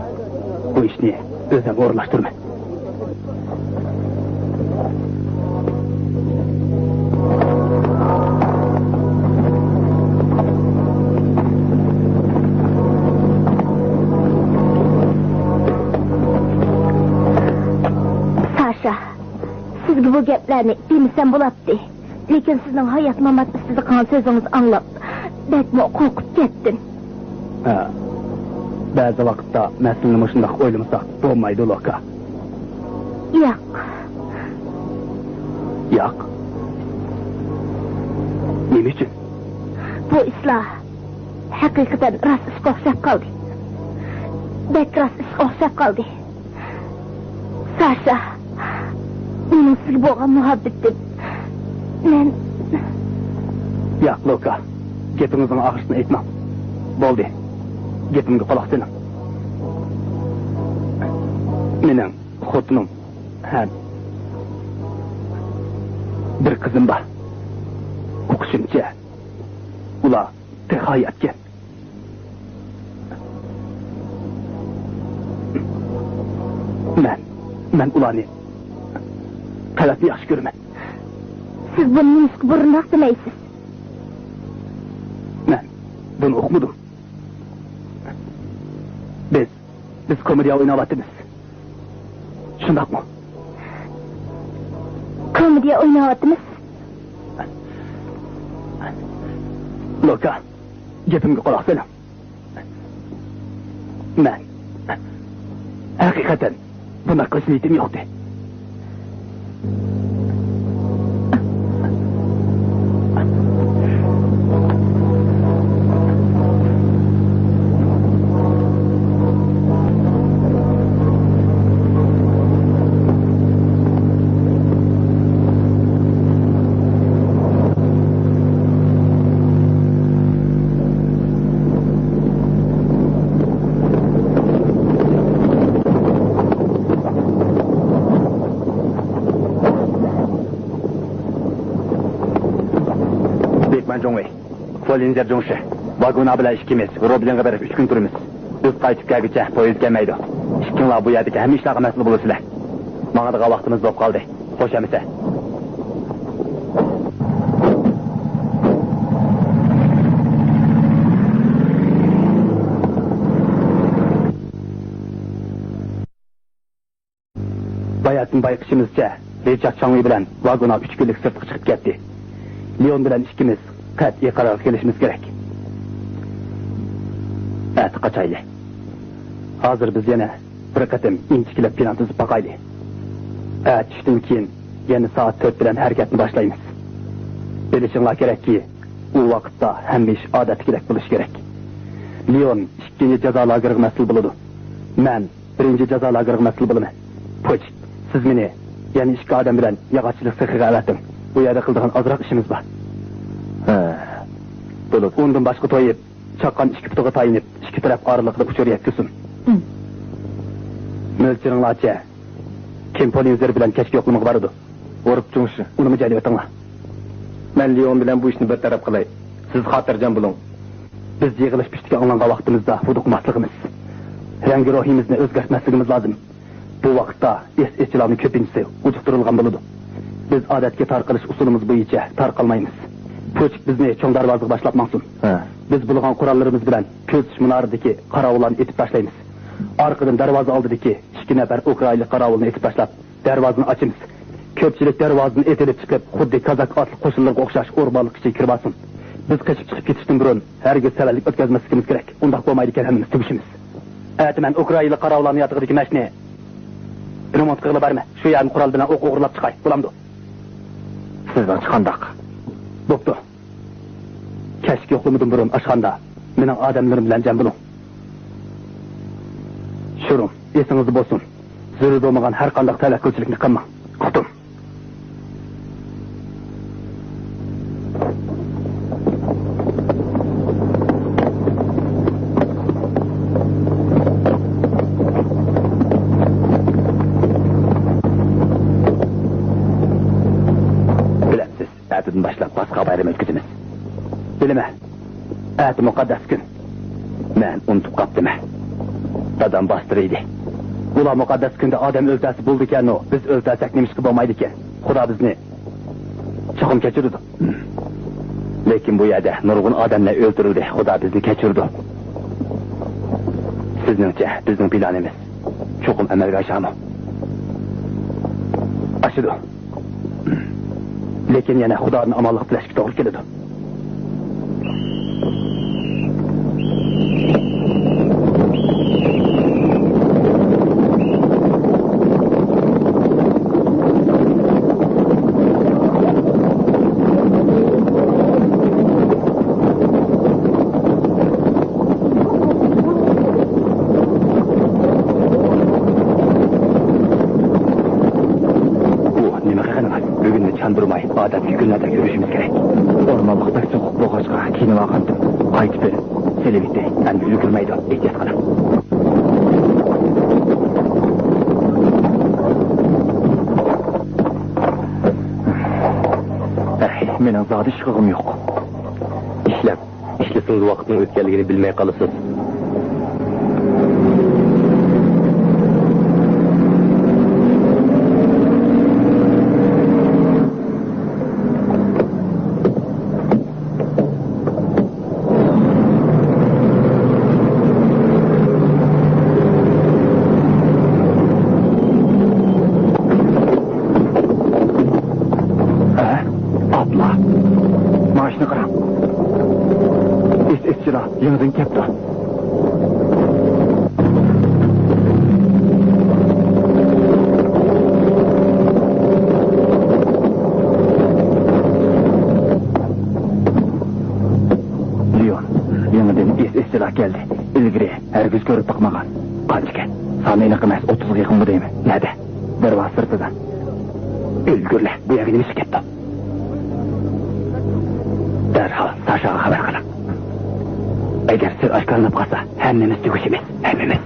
Bu işini özlem uğurlaştırma. Sizge bu geplerini demesem bulattı. Lekin sizin hayat mamat üstüde kan sözünüz anlap, bekme korkup gittim. Bazı vakitte meselini şundak oylamızda olmaydı Loka. Yok. Yok? Ne için? Bu ıslah hakikaten rast isk okşap kaldı. Bek rast isk okşap kaldı. Sasha, benim sizge boğan muhabbetim. Men... Yok Loka, gepinizin ağırsını etmem. Boldi, gepimge kulak senin. Menin xotunum hem bir kızım var. Okuşunca ula tehayy etken. Men ulanı talatı yaş görmem. Siz bunu musk burundak demeysiz. Ben bunu okudum. Biz komediya oynavatımız. Şundak mı? Komediya oynavatımız? Loka, gepimge kulak senin. Ben hakikaten buna kısmetim yoktu. Polinzer Jongshi, vagona bilan ishkimiz, Roblinga berib 3 kun turimiz. Biz qaytib kelguncha poyezd kelmaydi. Ishkinglar bu yerdagi hamma ishlarga mas'ul bo'lasizlar. Menga da vaqtimiz bo'lib qoldi. Xo'sh amisa. Bayatın bayqishimizcha, Richard Changwi bilan vagona 3 kunlik sirtga chiqib ketdi. Leon bilan ishkimiz qat'iy qaror kelishimiz kerak. Qaçaylı. Hazır biz yana bir qatim inchikilab plan tuzib baqayli. Tushdan keyin yana soat 4 bilan harakatni boshlaymiz. Bilishinglar kerakki, u vaqtda hamma ish odatdagidek bo'lishi kerak. Leon ikkinchi jazo lageriga mas'ul bo'ladi. Men birinchi jazo lageriga mas'ul bo'laman. Poch, siz meni yana ikki odam bilan yog'ochchilik sexiga avating. Bu yerda qildigan ozroq ishimiz bor. Bo'lib, undan boshqa to'yib, chaqqan ikki putiga tayinib, ikki taraf oralig'ida uchur yetkizsin. Mo'lchiringlarcha, kim polinzer bilan kechki yo'qlamaga boradi? O'rib Jongshi, uni mijali o'tinglar. Men Leon bilan bu ishni bir taraf qilay. Siz xotirjam bo'ling. Biz yig'ilish pishtiga olingan vaqtimizda fuduqmasligimiz, rangi ruhimizni o'zgartmasligimiz lozim. Bu vaqtda es-eschilarning ko'pinchisi ujuqtirilgan bo'ladi. Biz odatga tarqalish usulimiz bo'yicha tarqalmaymiz. Poch bizni cho'ng darvozaga boshlab maqsun. Biz bulgan qurollarimiz bilan ko'z munoradagi qarovullarni etib tashlaymiz. Orqadan darvoza oldidagi 2 nafar Ukraynalı qaravulni etib tashlab, darvozani ochamiz. Ko'pchilik darvozani etilib chiqib, xuddi kazak otli qo'shinlarga o'xshash o'rmonlik ichiga kirib olsin. Biz qochib chiqib ketishdan burun hargiz savallik o'tkazmasligimiz kerak. Undaq bo'lmaydi ekan hammamiz tugishimiz. Atman Ukraynalı qaravullarning yotig'idagi mashni remont qilib berma. Shu yerni qurol bilan o'q o'g'irlab chiqay. Bo'lamdi. Sizdan chiqandaq. Bo'pti. Kashk yo'qlimidan burun ashxanda mening odamlarim bilan jam bo'ling. Şurum, esingizde bo'lsin. Zürü bo'lmagan har qanday tavakkulchilikni qilmang. Xotin. Bilasiz, ertadan başlab boshqa bayram o'tkazamiz. Bilime. Ati muqaddas kun. Men unutib qopdim. Dadam bastırıydı. Ular muqaddas kunda odam o'ltasi bo'ldi ekan, biz o'ltasak nima qilib bo'lmaydi ekan. Xudo bizni cho'qim kechirdi. Lekin bu yerda nurg'un odamlar o'ldirildi. Xudo bizni kechirdi. Sizningcha bizning planimiz cho'qim amalga oshami? Oshidi. Lekin yana Xudoning omonlik tilashga to'g'ri keladi. Adamki günlerde görüşümüz gerek. Ormanlıkta soğuk boğazga kini vakandım. Kayıt verin. Seli bitti. Ben de ülgürmeydi. İhtiyat kadar. Menin zadı şıkığım yok. İşlesin vaktin ötkenligini bilmeye kalırsız. Yanıdın kepti. Leon, yanıdın istilah geldi. İlgiri, herkes görüp bakmagan. Kaçken, sanayla kımaz 30 yakın mı değil mi? Nerede? Derva sırtıdan. Ülgürle, bu yakın işi kepti. Derhal, Saşa'a haber kılın. Eğer sır aşkarlanıp kalsa hemmimiz tüküşümüz, hemmimiz.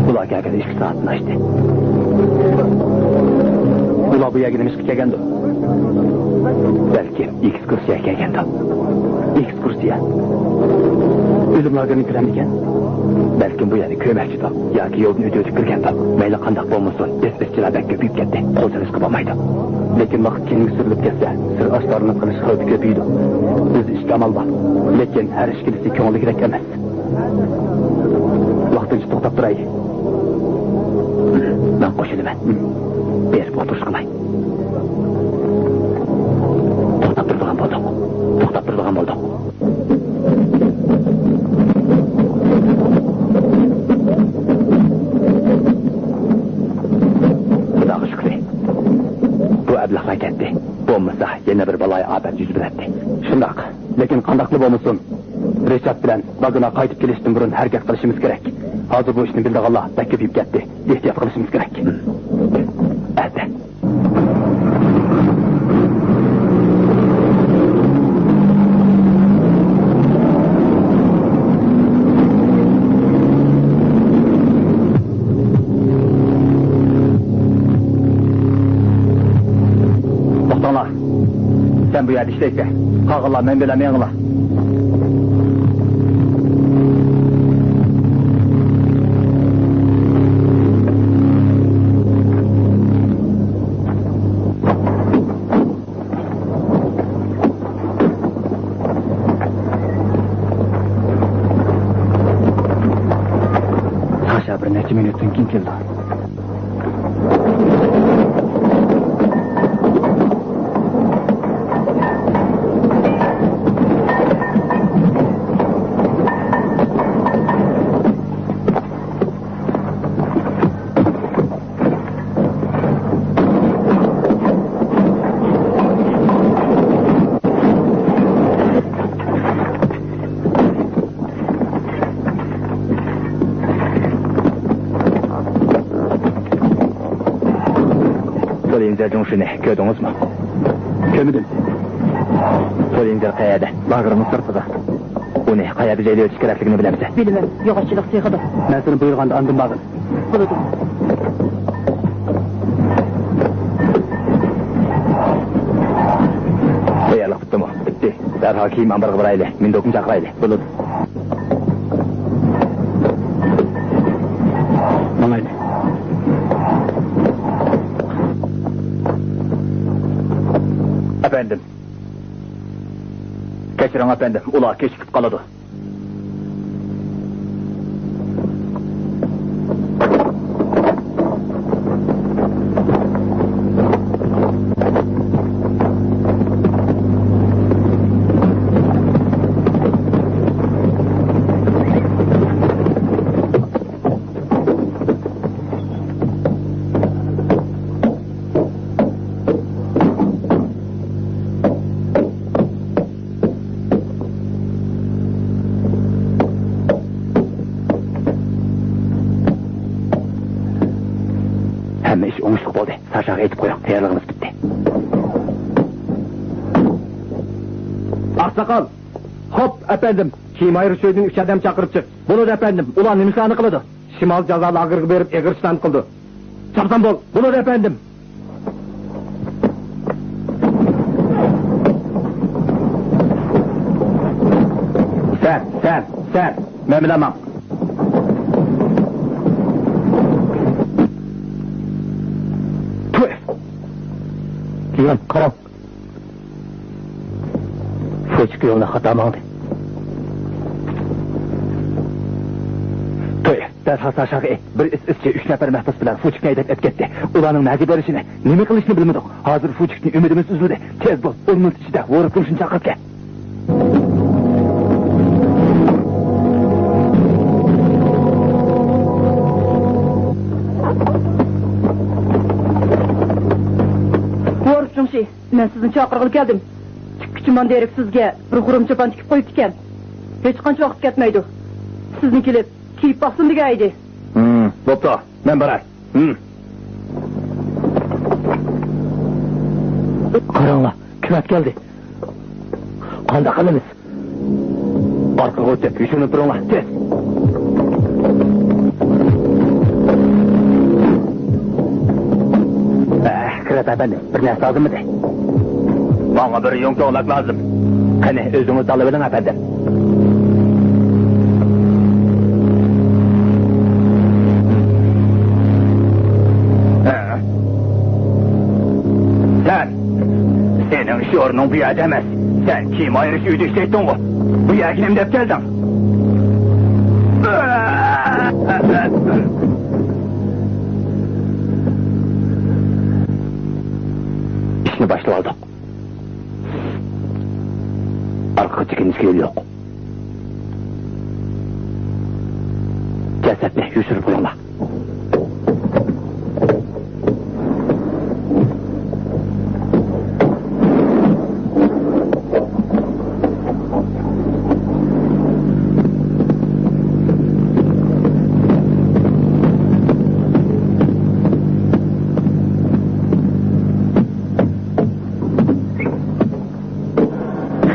Kulağa gelken 2 saatini açtı. Bu yergine kelgandi. Belki ekskursiya kelgandi. Ekskursiya. O'zimlarga kiram ekan. Balkim bu yerda ko'makchida yoki yo'lni o'tib kirganda. Mayli qanday bo'lmasin, esbechchilardan ko'payib ketdi. Qo'lsaniz qilmaydi. Lekin vaqt keyinga surilib ketsa, sir oshkorlik qilish xavfi ko'paydi. Biz ishga amal bor. Lekin har ish kelsa ko'ngilligirak emas. Vaqtincha to'xtab turay. Men qo'shilaman. Berib o'tirish qilay. To'xtab turadigan bo'ldik. Xudoga shukr. Bu ablah ketdi. Bo'lmasa yana bir baloy ofat yuz beradi. Shundoq. Lekin qandoqli bo'lmasin, Richard bilan vagona qaytib kelishdan burun harakat qilishimiz kerak. Hozir bu ishni bildiganlar ko'payib ketdi. Ehtiyot qilishimiz kerak. Hadi. Sen bu yerde işleyse. Kağılla men bilemeyen kıla. Saşa bir neçe minutun kim keldi? Gördünüz mü? Kömüdüm. Solincer kayada, lagırımız sırtıda. O ne, kayada jaylı ölçü kerakligini bilemse. Bilmem, yoğaççılık sıyıqıdı. Ben seni buyurganda andım bağın. Buludu. Eyarlık bitti mi? Bitti. Derhal kiyim ambargı bıraylı, min dokun çakıraylı. Buludu. Manaylı. Efendim. Keçirin efendim, ula keçikip kaladı. Hem iş oңuşluk oldu. Saşağa etip koyak, tayarlığımız bitti. Aksakal. Hop efendim. Şimayır söydün 3 adam çakırıp çık. Bulur efendim. Ulan nimisanı kılıdı. Şimal cazalı agırgı verip egirçtan kıldı. Çapsan bol. Bulur efendim. Sen. Ben bilemem. Diyorum, karam. Foçuk yoluna hatam aldı. Toy, derhal aşağı bir isçe 3 nefer mehbus bilen Foçuk neydet etketti. Ulanın näge berişini, nime kılışını bilmedik. Hazır Foçuk'un ümidimiz üzüldü. Tez bol, urmuz içinde, vurup duruşun çakırıp gel. Ben sizin çakırgılı geldim. Küçüman derek sizge bir hurum çapan tikip koyup diken. Hiç kança vakit ketmeydi. Sizin kilip kiyip baksın digeydi. Bopta, ben baray. Karanla, kümet geldi. Kanda kalınız. Arka koyacak, yüzünü durunla, tez. Kırat efendim, bir nefes lazım mı de? Bana bir yonka olmak lazım. Hani özünüz dalıverin efendim. Senin şorunun bir yerde emez. Sen kim ayrışı yüdüşteyttin bu? Bu yerkinim dep geldin. İşini başladık. Arka çıkınız geliyor. Cesetle yüzürüp uyumla.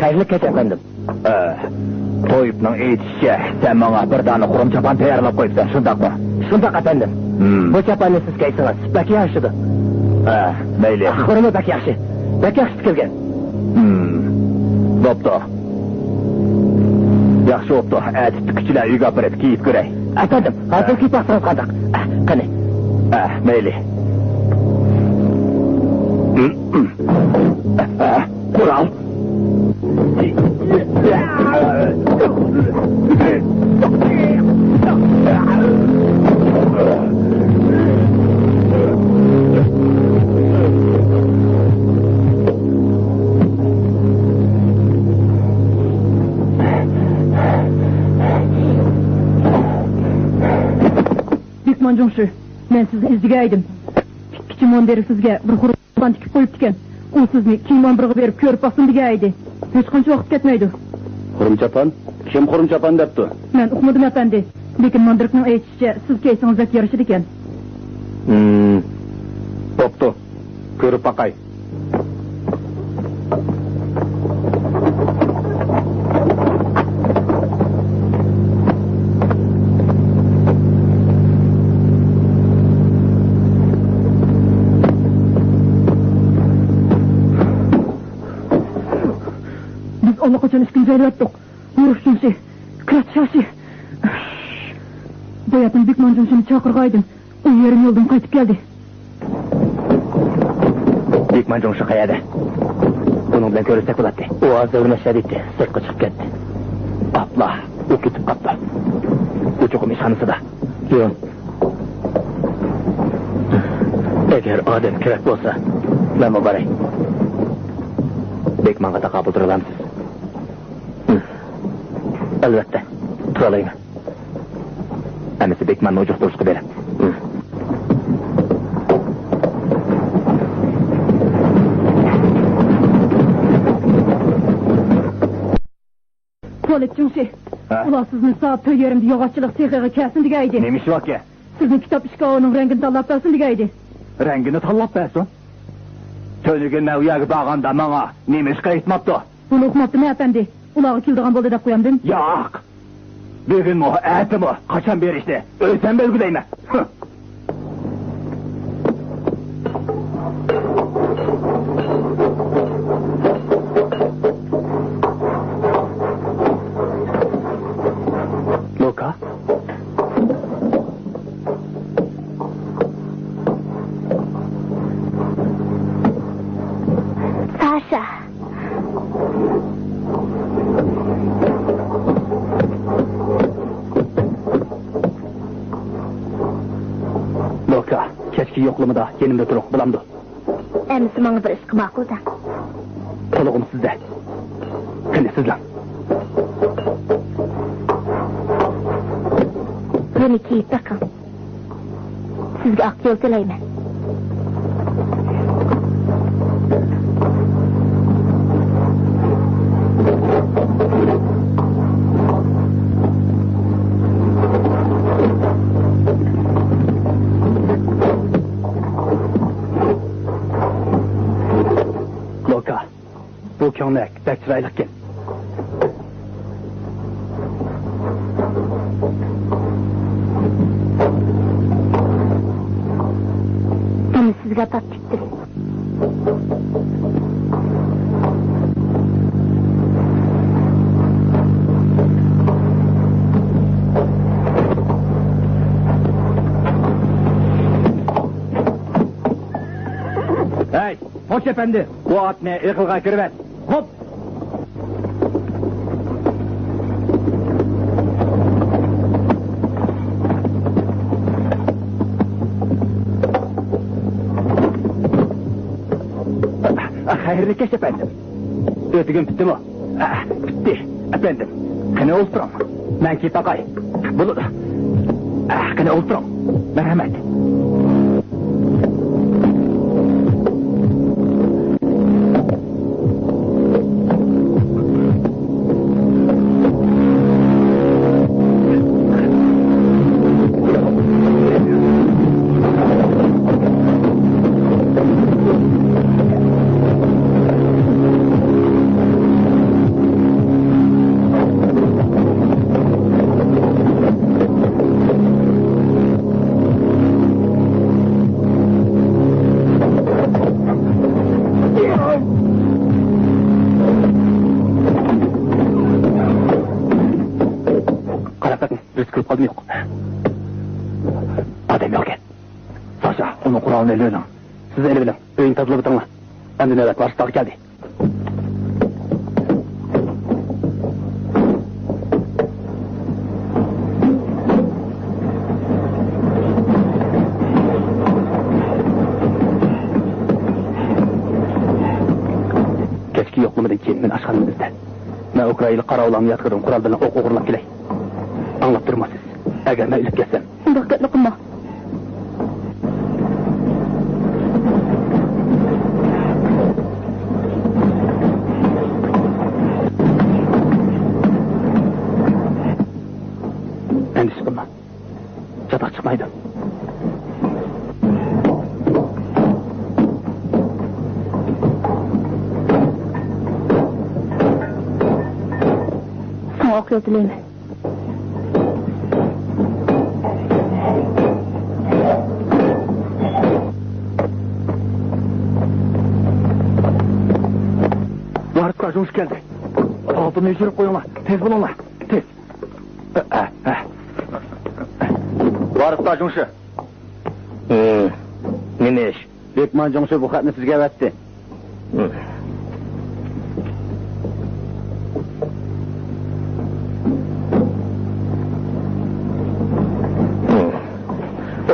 Hayırlı keç efendim. Toyup'nun eğitişe sen bana bir tane kurum çapan tayarlap koyupsan şundak mı? Şundak efendim. Bu çapanı siz keysiniz. Pek yaşıdı. Meyli. Kurumu pek yaşı. Pek yaşı tikilgen. Bo'pti. Yaxshi bo'pti. Atibdi kuchlar uyga borib kiyib ko'ray. Efendim, hazır ki basınız kaldık. Kani. Mayli. Kural. Bikman Jongsu, men sizni izdigaydim. Kichik monderi sizga bir xurban tikib qo'yibdi ekan. U sizni kiyimon birga berib ko'rib boqsin degaydi. Hech qancha vaqt ketmaydi. Xurumchapan? Kim xurumchapan debdi? Men uqmadim efendi. Lekin Mandirkning aytishicha siz kiysangiz yarashadi ekan. Bo'pti. Ko'rib boqay. Onu kaçan iskin zeyrettik. Vuruş Jongsu, Kırat Şaşı. Boyatın Bikman Jongsu'nu çakırgaydım. O yerim yoldan kaytıp geldi. Bikman Jongsu qayerda? Onun bilan ko'rsak bo'ladi. U hozir o'rnashadi etti. Sirtqa chiqib ketdi. Abla, u ketib qoldi. U cho'qim ishxonasida. Yo'q. Agar odam kerak bo'lsa, men boray. Bekman'a taqabul turalamsiz. Albatta, turalayman. Amisi Bekmanni o'joq turishga beradi. Tuvalet Jongsu, ular sizni soat 4:30 yog'ochchilik sexiga kelsin degaydi. Nima ish yo'q? Sizni kitob ishkovining rangini tanlab bersin degaydi. Rangini tanlab bersin? Tönüge nevyaga bağanda bana nima ish aytmabdi? Buni uqmabdimi efendi? Ularga keldigan bo'ldi deb qo'yamdim. Yo'q. Bugunmi, atimi, qachon berishdi? O'zim belgilayman. Luka? Sasha. Luka, kechki yo'qlimida yenimda turuq, bilamdi. Emisi bana bir iş ma'qulda. To'lig'im sizda. Qani sizlar. Beni kiyip bakın. Sizge ak yol tilayman. Luka, bu ko'nglik bek chiroyli ekan. Beni sizge tatlıktır. Hey, hoş efendi. Bu at ne? Iqilga kirib et. Hop. Xayrli kech efendim. O'tigim bitdimi? Bitti efendim. Qani o'ltiring. Men ketib qo'y. Bo'ladi. Qani o'ltiring. Marhamat. Biz kılıp kaldım yok. Adem yok et. Saşa, onun kuralını eli ölün. Siz eli bilin, öyün tadılı bıtınla. Endi nöbet başlığı geldi. Keşke yoklamadan keyin men aşkanımızda. Ben Ukraynalı qaravullarını yatqırdım, kural bilen ok uğurlap keley. Anlap durmasız. Eğer ben ölüp ketsem. Bakıtlı kılma. Endişe kılma. Çatak çıkmaydı. Sana okuyor dileyim. Varıp karşımız geldi. Altını yürüp koyunlar. Tez bulunlar. Tez. Varıp karşımız. Ne iş? Bekman Jongsö bu xatni sizga avatdi.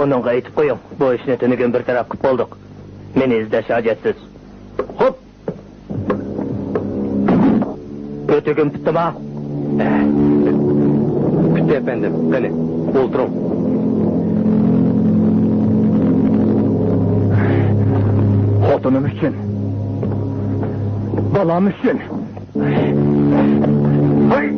Onunla aytib qo'ying. Bu ishni tunigun bir taraf qilib bo'ldik. Meni izlash hojatsiz. Xo'p. Ötügün bitti mi? Bitti efendim. Beni. Oturun. Xotunum için. Balam için. Hay!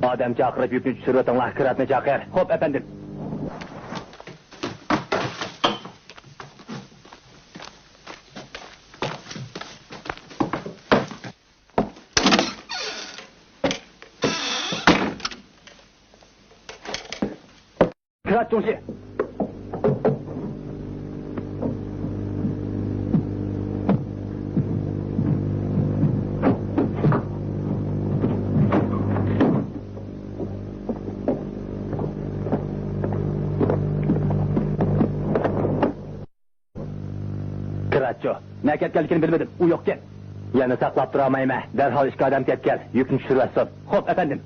Adem çakırıp yükünü sürüyorlar, kıratını çakır. Hop efendim. Kırat Jongsö. Ne ketkenlikini bilmedim. U yokken. Yani saklap duramayım ha. Derhal işe adam ketken. Yükünü düşürüversin. Hop efendim.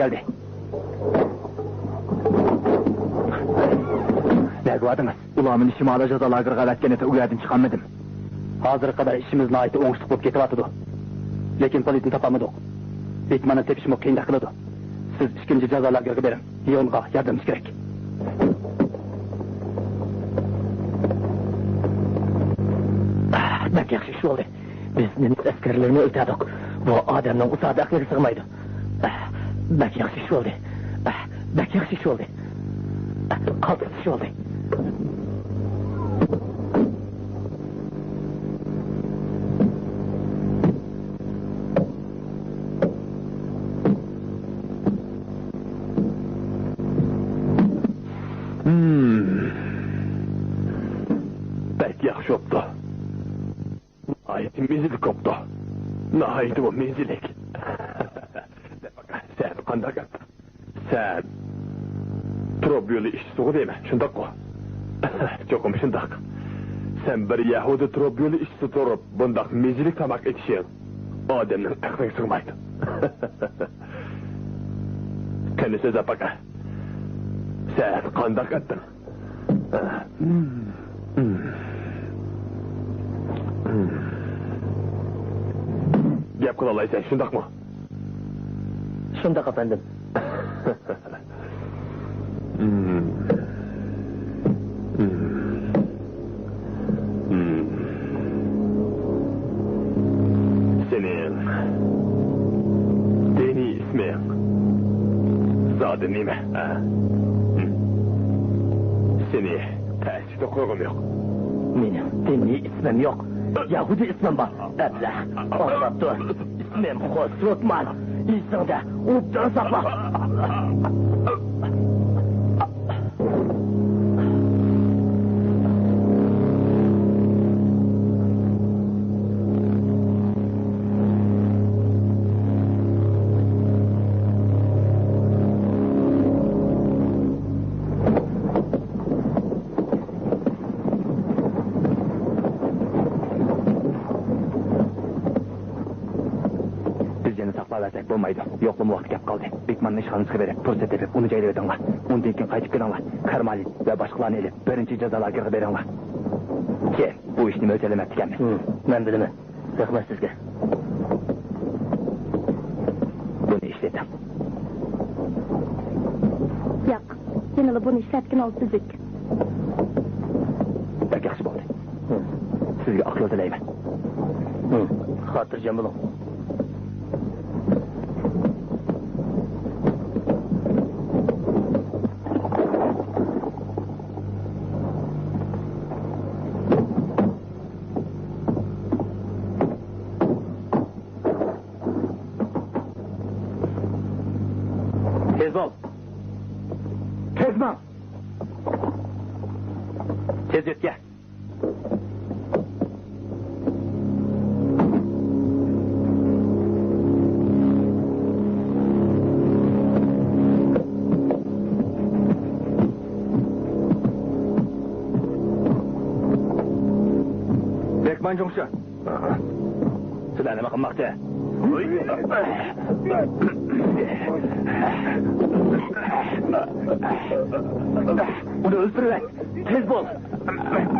geldi. Ne kıvadınız? Ulamın işimi alacağız alagırga vatken ete uyadın çıkanmadım. Hazır kadar işimiz naiti oңuşluk bulup ketip atıdı. Lekin politin tapamadık. Bekmanın tepişimi kıyında kılıdı. Siz ikinci cezalagırga verin. Yonga yardımcı gerek. Bak yaxşı iş oldu. Biz Nemis askerlerini ötedik. Bu adamın usadı aklı sığmaydı. Bak yaxşı iş oldu. Bak yaxşı iş oldu. Kaltık iş oldu. Bek yaxşı oldu. Ayeti menzilik koptu. Nahaydi o menzilik. Sen kandak at. Sen Trobyolu işçisi değil mi? Şundak o. Çokum şundak. Sen bir Yahudi Trobyolu işçisi durup bundak menzilik tamak etişin. Ademnin aklına sığmaydı. Kendisi de baka. Sen kandak attın. Gap kılalaysan şundak mı? Şundak efendim. Senin dini ismin zaten değil mi? Seni tersine koyum yok. Benim dini ismim yok. Yahudi ismim var. Eblah. Allah dur. İsmim Hosrutman. İsminde upcan sakla. Versak bo'lmaydi. Yo'qlama vaqt gap qoldi. Bekmanning ishxonasiga berib, fursat tepib, uni joylab edinglar. Undan keyin qaytib kelinglar. Karmali va boshqalarni elib, birinchi jazolarga beringlar. Kel, bu ishni mo'ljallamab ekanman. Men bilaman. Rahmat sizga. Buni ishladim. Yo'q, yana buni ishlatgan olsizlik. Bak yaxshi bo'ldi. Sizga aql tilayman. Xotirjam bo'ling. Kezman! Tez et gel. Bekman Cumşu. Sizler ne bakınmakta? Onu öldürüver. Tez bol.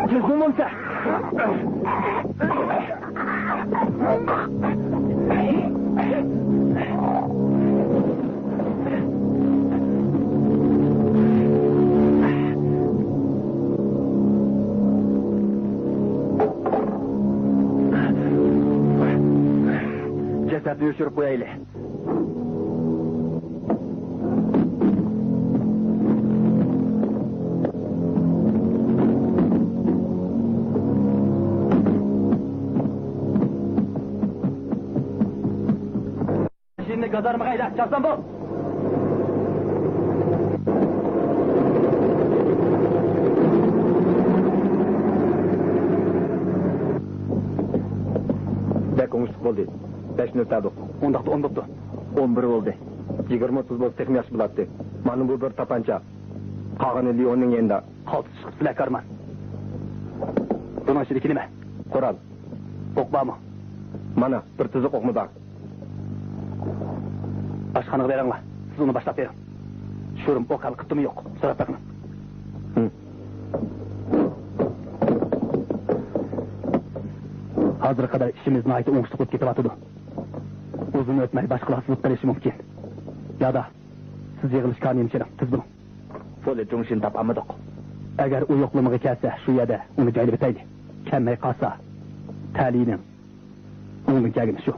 Tez bulmamsa. Cesetini uçurup koyayla. Şimdi gazarma kayda, çarsan bu. Bek oңuşluk oldu. 5 minut tadık. 10'da 10 tuttu. 11 oldu. 20-30 boz tekim yaş bulattı. Manın bu bir tapanca. Kağını Lyon'un yanında. Kaltı çıkıp silah karman. Bunun şirikini mi? Koral. Okba mı? Mana bir tızık okmu da. Aşkanığı veren var. Siz onu başlap verin. Şurum o kalkıttı mı yok. Sorat bakın. Hazır kadar işimiz nahit oңuşluk bo'lib ketyapti. Uzun o'tmay boshqalarsiz qilishi mumkin. Ya da siz yig'ilishga nimchini tiz bo'ling. So'li jungshin tap olmadik. Agar u yo'qlamaga kelsa, shu yerda uni joylab etaylik. Kelmay qolsa, ta'lining o'ngin kelgani shu.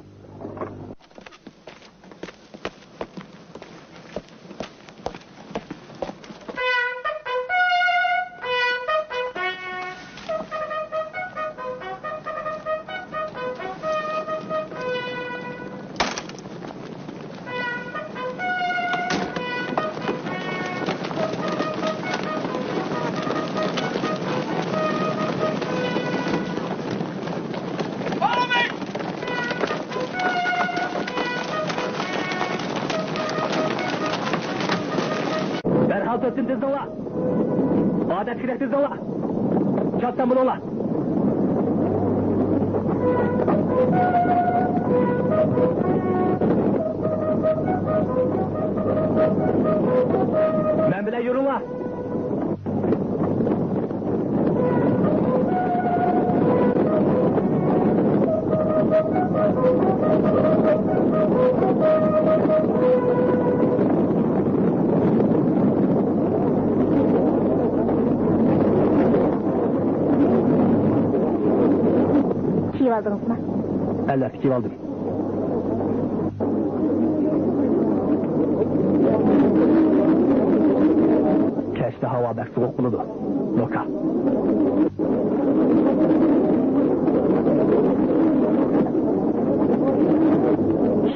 Tezsin tez ola. Adet kirek tez ola. Çattan bunu ola. Ben bile yürü ola. Aldınız mı? Elbette ki aldım. Keşke hava bek soğuk buludu. Loka.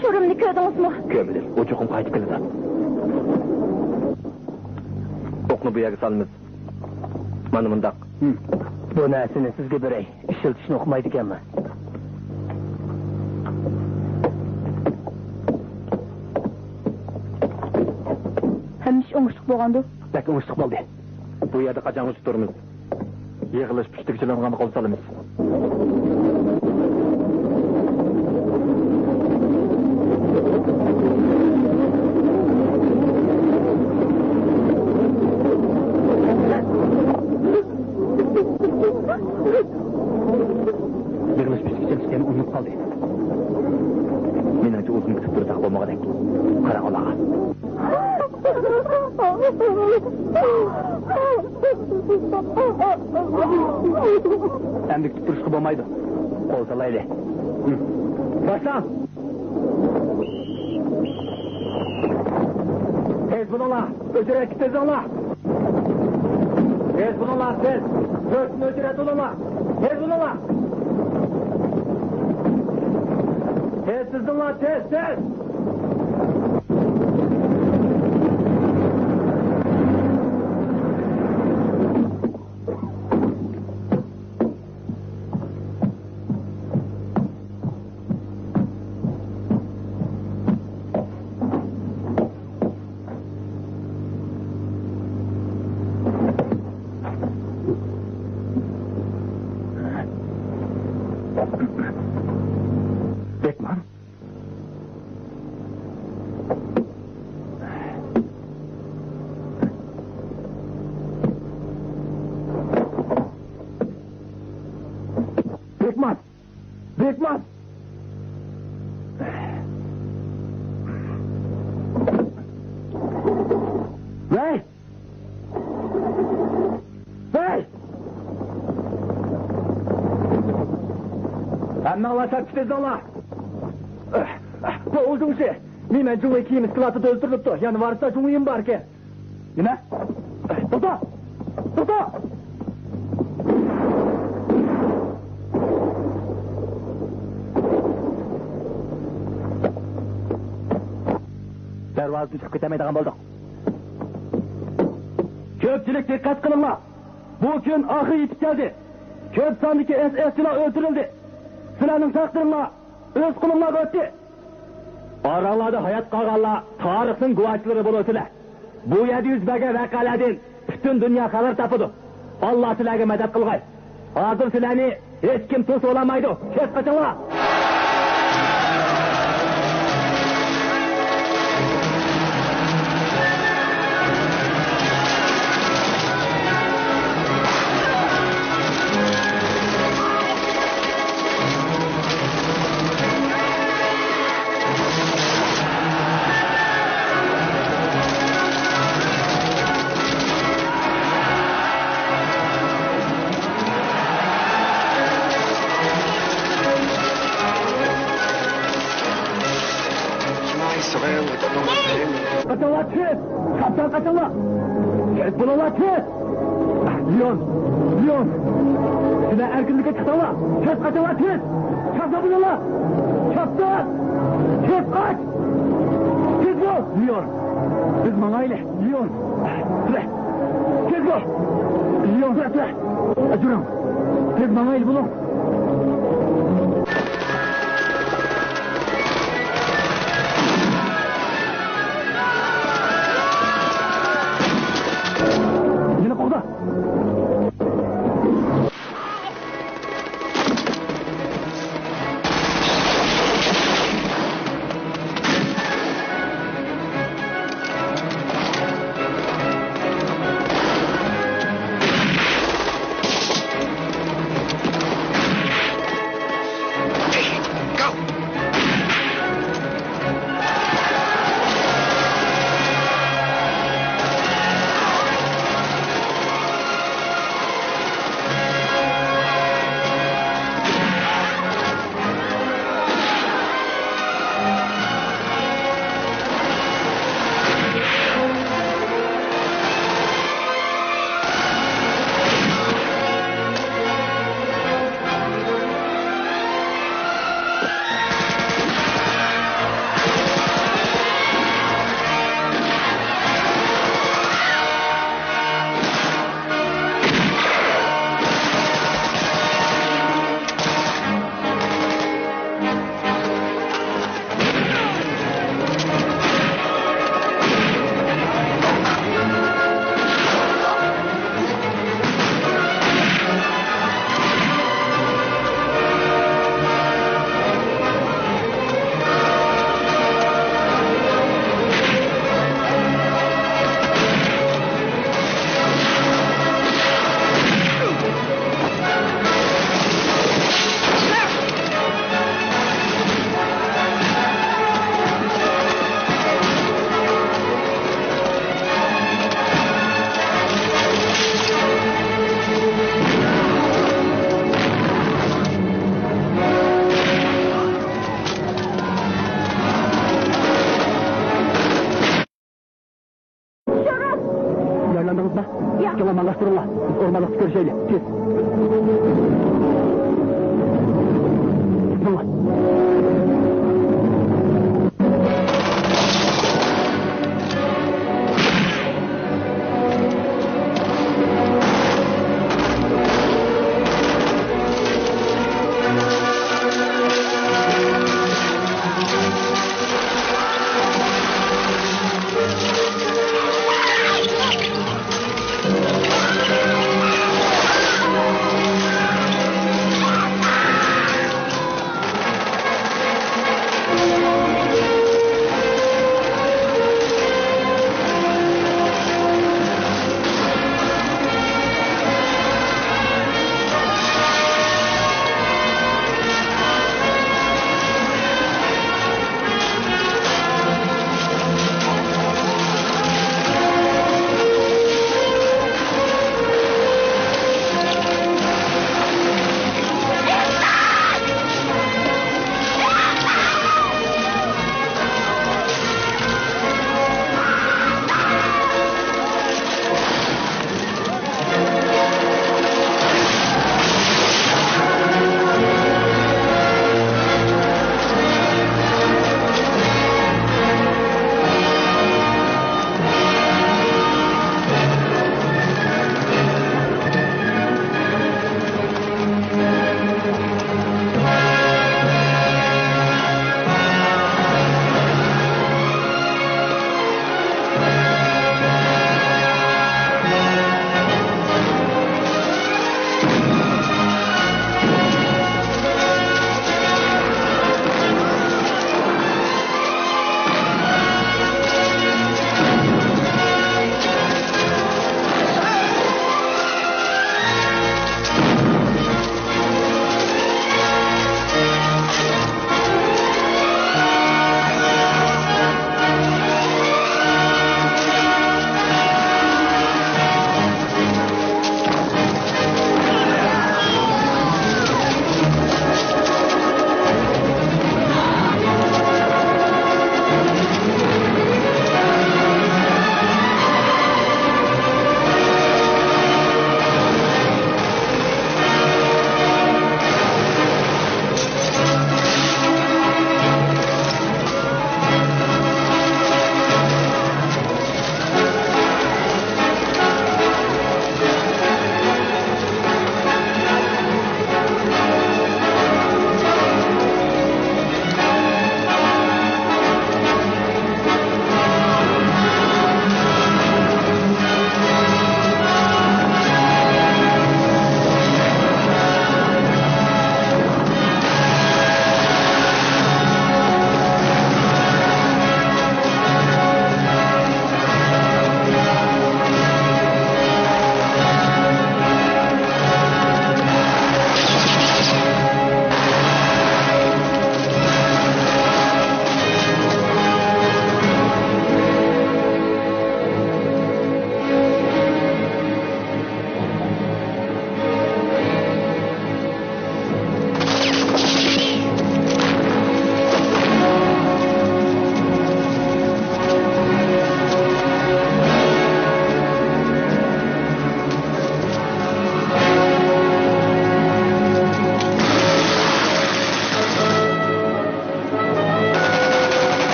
Şurumni gördünüz mü? Gömülür. Ucuğum kayıt kılıdı. Okunu bu yağı salınız. Manımındak. Bu nesini sizge börey. İşiltişini okumaydı ki ama. Hemmiş oңuşluk bolğandı. Bek oңuşluk boldu. Bu yerde kaçan uçup durumuz. Yığılış piştikçilerini kol salımız. Yığılış piştikçilerini unutup kaldı. Menimce uzun kütüp duracak olmağa denk. Kara olağa. Emdik tutturuşku bolmaydı. Kol salaylı. Başla! Tez bununla! Öcürek tez onla! Tez bununla tez! Dörtün öcürek onunla! Tez bununla! Tez sizinla tez tez! Bekman. Bekman. Bekman. Bey. Bey. Amma alacak tez ola. Bu uzun şey. Nimen cumhur ikimiz kılatı öldürüptü. Yani varsa cumhuriyim var ki. Nime? Toto! Toto! Darvazını çıkıp ketemeydiğen bulduk. Köpçülük dikkat kılınla. Bu gün ahı yetip geldi. Köp sandıki SS-silah öldürüldü. Silahın taktırınla, öz kulunla öttü. Aralarda hayat kalganlar, tarixin guvaçları bunu ötüler. Bu 700 bege vekaladın, bütün dünya haber tapıdı. Allah silahı medet kılgay. Hazır silahını hiç kim tuz olamaydı. Kes kaçınla. bulala tez! Kaptan kaçınla! Tez bulala tez! Leon! Leon! Size erkinlike çıksana! Tez kaçınla tez! Kaptan bulala! Kaptan! Tez kaç! Tez bul! Leon! Biz bana ile! Leon! Süre! Tez bul! Leon süre süre! Durun! Tez bana ile bulun! Yine korda! Yarlandınız mı? Ya. Tamam anlaştırırlar. Ormanlık görüşeyle. Tez. Bismillah.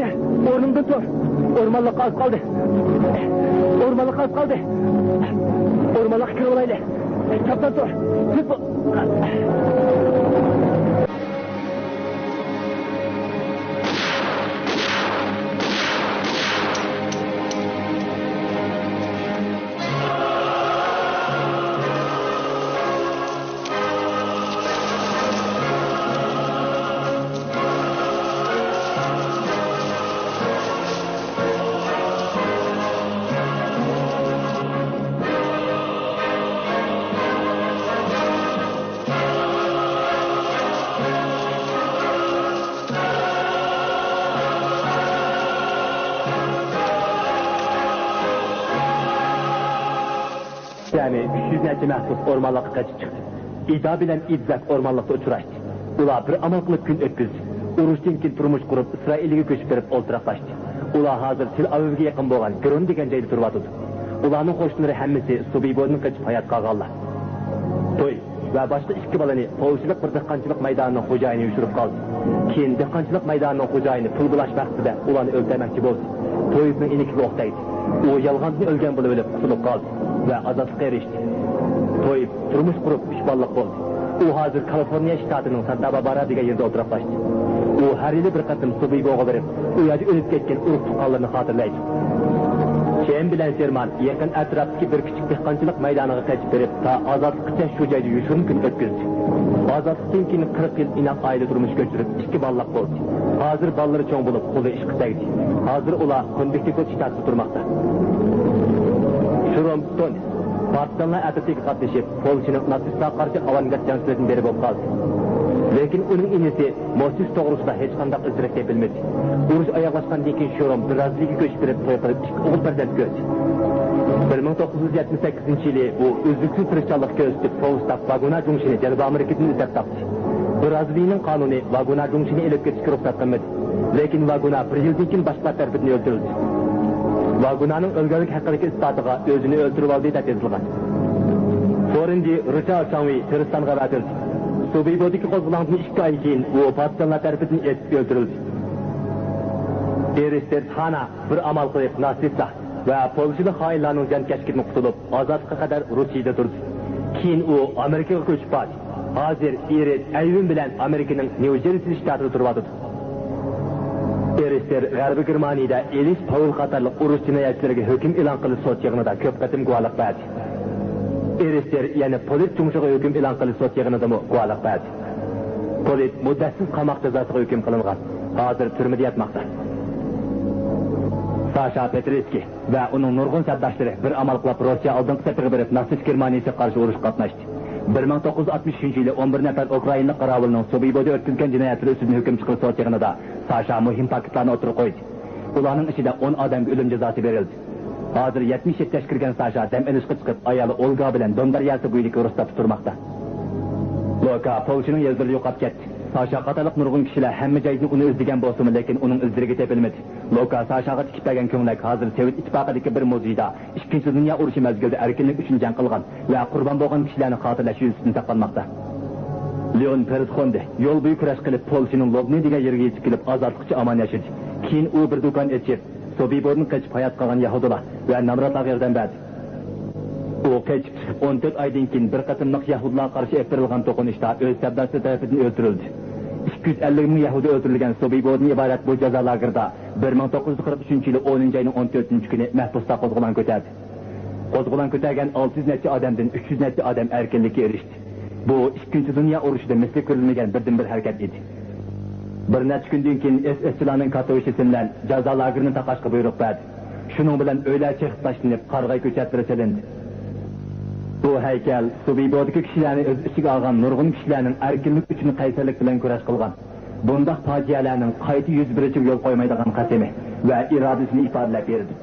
Mine, o'rningdan tur. O'rmonliqqa az qoldi. O'rmonliqqa az qoldi. O'rmonliqqa kirib olayli. Kaptan tur. Yani 300 neçe mahsus ormanlıkta kaçıp çıktı. İda bilen İzzet ormanlıkta uçuraştı. Ula bir amal kılıp gün ötküzdü. Uruştan keyin turmuş kurup İsrail'e köçüp verip oltıraqlaştı. Ula hazır Tel Aviv'e yakın boğan Gron degen joyda turvatıdı. Ulanın qo'shnilari hammasi Subibo'dan qochib hayot qolganlar. To'y va boshqa ikki bolani polchilik bir dehqonchilik maydonining xo'jayini yushirib qoldi. Keyin dehqonchilik maydonining xo'jayini pul bulash vaqtida ularni o'ldirmoqchi bo'ldi. To'yibning inikiga o'xtaydi. U yolg'ondan o'lgan bo'lib o'lib qutulib qoldi va azodlikqa erishdi. To'yib turmush qurib 3 bolalar bo'ldi. U hozir Kaliforniya shtatining Santa Barbara degan yerda o'tiraqlashdi. U har yili bir qatim Subibo'ga borib, u yerda o'lib ketgan urug' tuqqanlarni xotirlaydi. Keyin bilan Serman yaqin atrofdagi bir kichik dehqonchilik maydoniga qochib berib, ta ozodlikcha shu joyda yushurin kun o'tkazdi. Ozodlikdan keyin 40 yil inoq oila turmush ko'chirib, 2 bolalar bo'ldi. Hozir bolalari cho'ng bo'lib, qo'li ishga tegdi. Hozir ular Connecticut shtatida turmoqda. Shrom Stone Partizanlar atrofga qatnashib, Polshaning natsistlarga qarshi avangard jangchilardan biri bo'lib qoldi. Lekin uning inisi Mosis to'g'risida hech qanday izrak topilmadi. Urush oyoqlashgandan keyin Shrom Braziliyaga ko'chib kirib, to'y qilib, o'g'il farzand ko'rdi. 1978-yili u o'zbekiston tirishchilik ko'rsatib, Polsda Vaguna Junshini Janubiy Amerikadan izlab topdi. Braziliyaning qonuni Vaguna Junshini elib ketishga ruxsat qilmadi. Lekin Vaguna bir yildan keyin boshqa tarafdan o'ldirildi. Vagunaning o'lganlik haqidagi isbotiga o'zini o'ldirib oldi deb yozilgan. Forendi Richard Chanvi Tiristanga vatildi. Subibo'dagi qo'zg'olondan 2 oy keyin u partizanlar tomonidan o'ldirildi. Erister Xana bir amal qilib nasibsa va polshalik xoinlarning jankashkidan qutulib, ozodlikqa qadar Rossiyada turdi. Keyin u Amerikaga ko'chib bordi. Hozir Eris Ayvin bilan Amerikaning New Jersey shtatida turibdi. Erister G'arbiy Germaniyada Elis Paul qatorliq urush jinoyatchilariga hukm e'lon qilib sud yig'inida ko'p qatim guvohlik berdi. Erister yana polit tumshug'i hukm e'lon qilib sud yig'inida guvohlik berdi. Polit muddatsiz qamoq jazosiga hukm qilingan. Hozir turmada yotmoqda. Sasha Petreski va uning nurg'un sabdoshlari bir amal qilib Rossiya oldingi safiga berib natsist Germaniyasiga qarshi urush qatnashdi. 1963-yili 11 nafar Ukrainalik qarovulning Subibo'da o'tkazgan jinoyatlar ustidan hukm chiqarib sud yig'inida Sasha muhim faktlarni o'tirib qo'ydi. Ularning ichida 10 odamga o'lim jazosi berildi. Hozir 77 yoshga kirgan Sasha dam olishga chiqib, ayoli Olga bilan Don daryasi bo'yidagi urushda turmoqda. Loka Polshaning yerlari yo'qolib ketdi. Sasha qatorliq nurg'un kishilar hamma joyda uni izlagan bo'lsa-mu, lekin uning izlariga topilmadi. Loka Sashaga tikib bergan ko'ngilak hozir Sovet ittifoqidagi bir muzeyda Ikkinchi dunyo urushi mezgilida erkinlik uchun jang qilgan va qurbon bo'lgan kishilarni xotirlash yuzasidan taqalmoqda. Leon Peretxonde yo'l bo'yi kurash qilib Polshaning Lobni degan yerga yetib kelib ozodlikcha omon yashadi. Keyin u bir do'kon ochib, Subibo'dan qochib hayot qolgan yahudilar va namratlarga yordam berdi. U qochib 14 oydan keyin bir qatimliq yahudilarga qarshi epirilgan to'qinishda o'z sabdasi tarafidan o'ldirildi. 250 ming yahudi o'ldirilgan Subibo'dan iborat bu jazo lagerida 1943-yili 10-oyning 14-kuni mahbusda qo'zg'olon ko'tardi. Qo'zg'olon ko'targan 600 necha odamdan 300 necha odam erkinlikka erishdi. Bu ikkinchi dunyo urushida misli ko'rilmagan birdan-bir harakat edi. Bir necha kundan keyin SS-larning Katowice bilan jazo lagerini taqashga buyruq berdi. Shuning bilan o'ylar chekib tashlanib, qarg'ay ko'chatlari silindi. Bu haykal Subibo'dagi kishilarni o'z ichiga olgan nurg'un kishilarning erkinlik uchun qaysarlik bilan kurash qilgan. Bundaq fojialarning qayta yuz berishi yo'l qo'ymaydigan qasami va irodasini ifodalab berdi.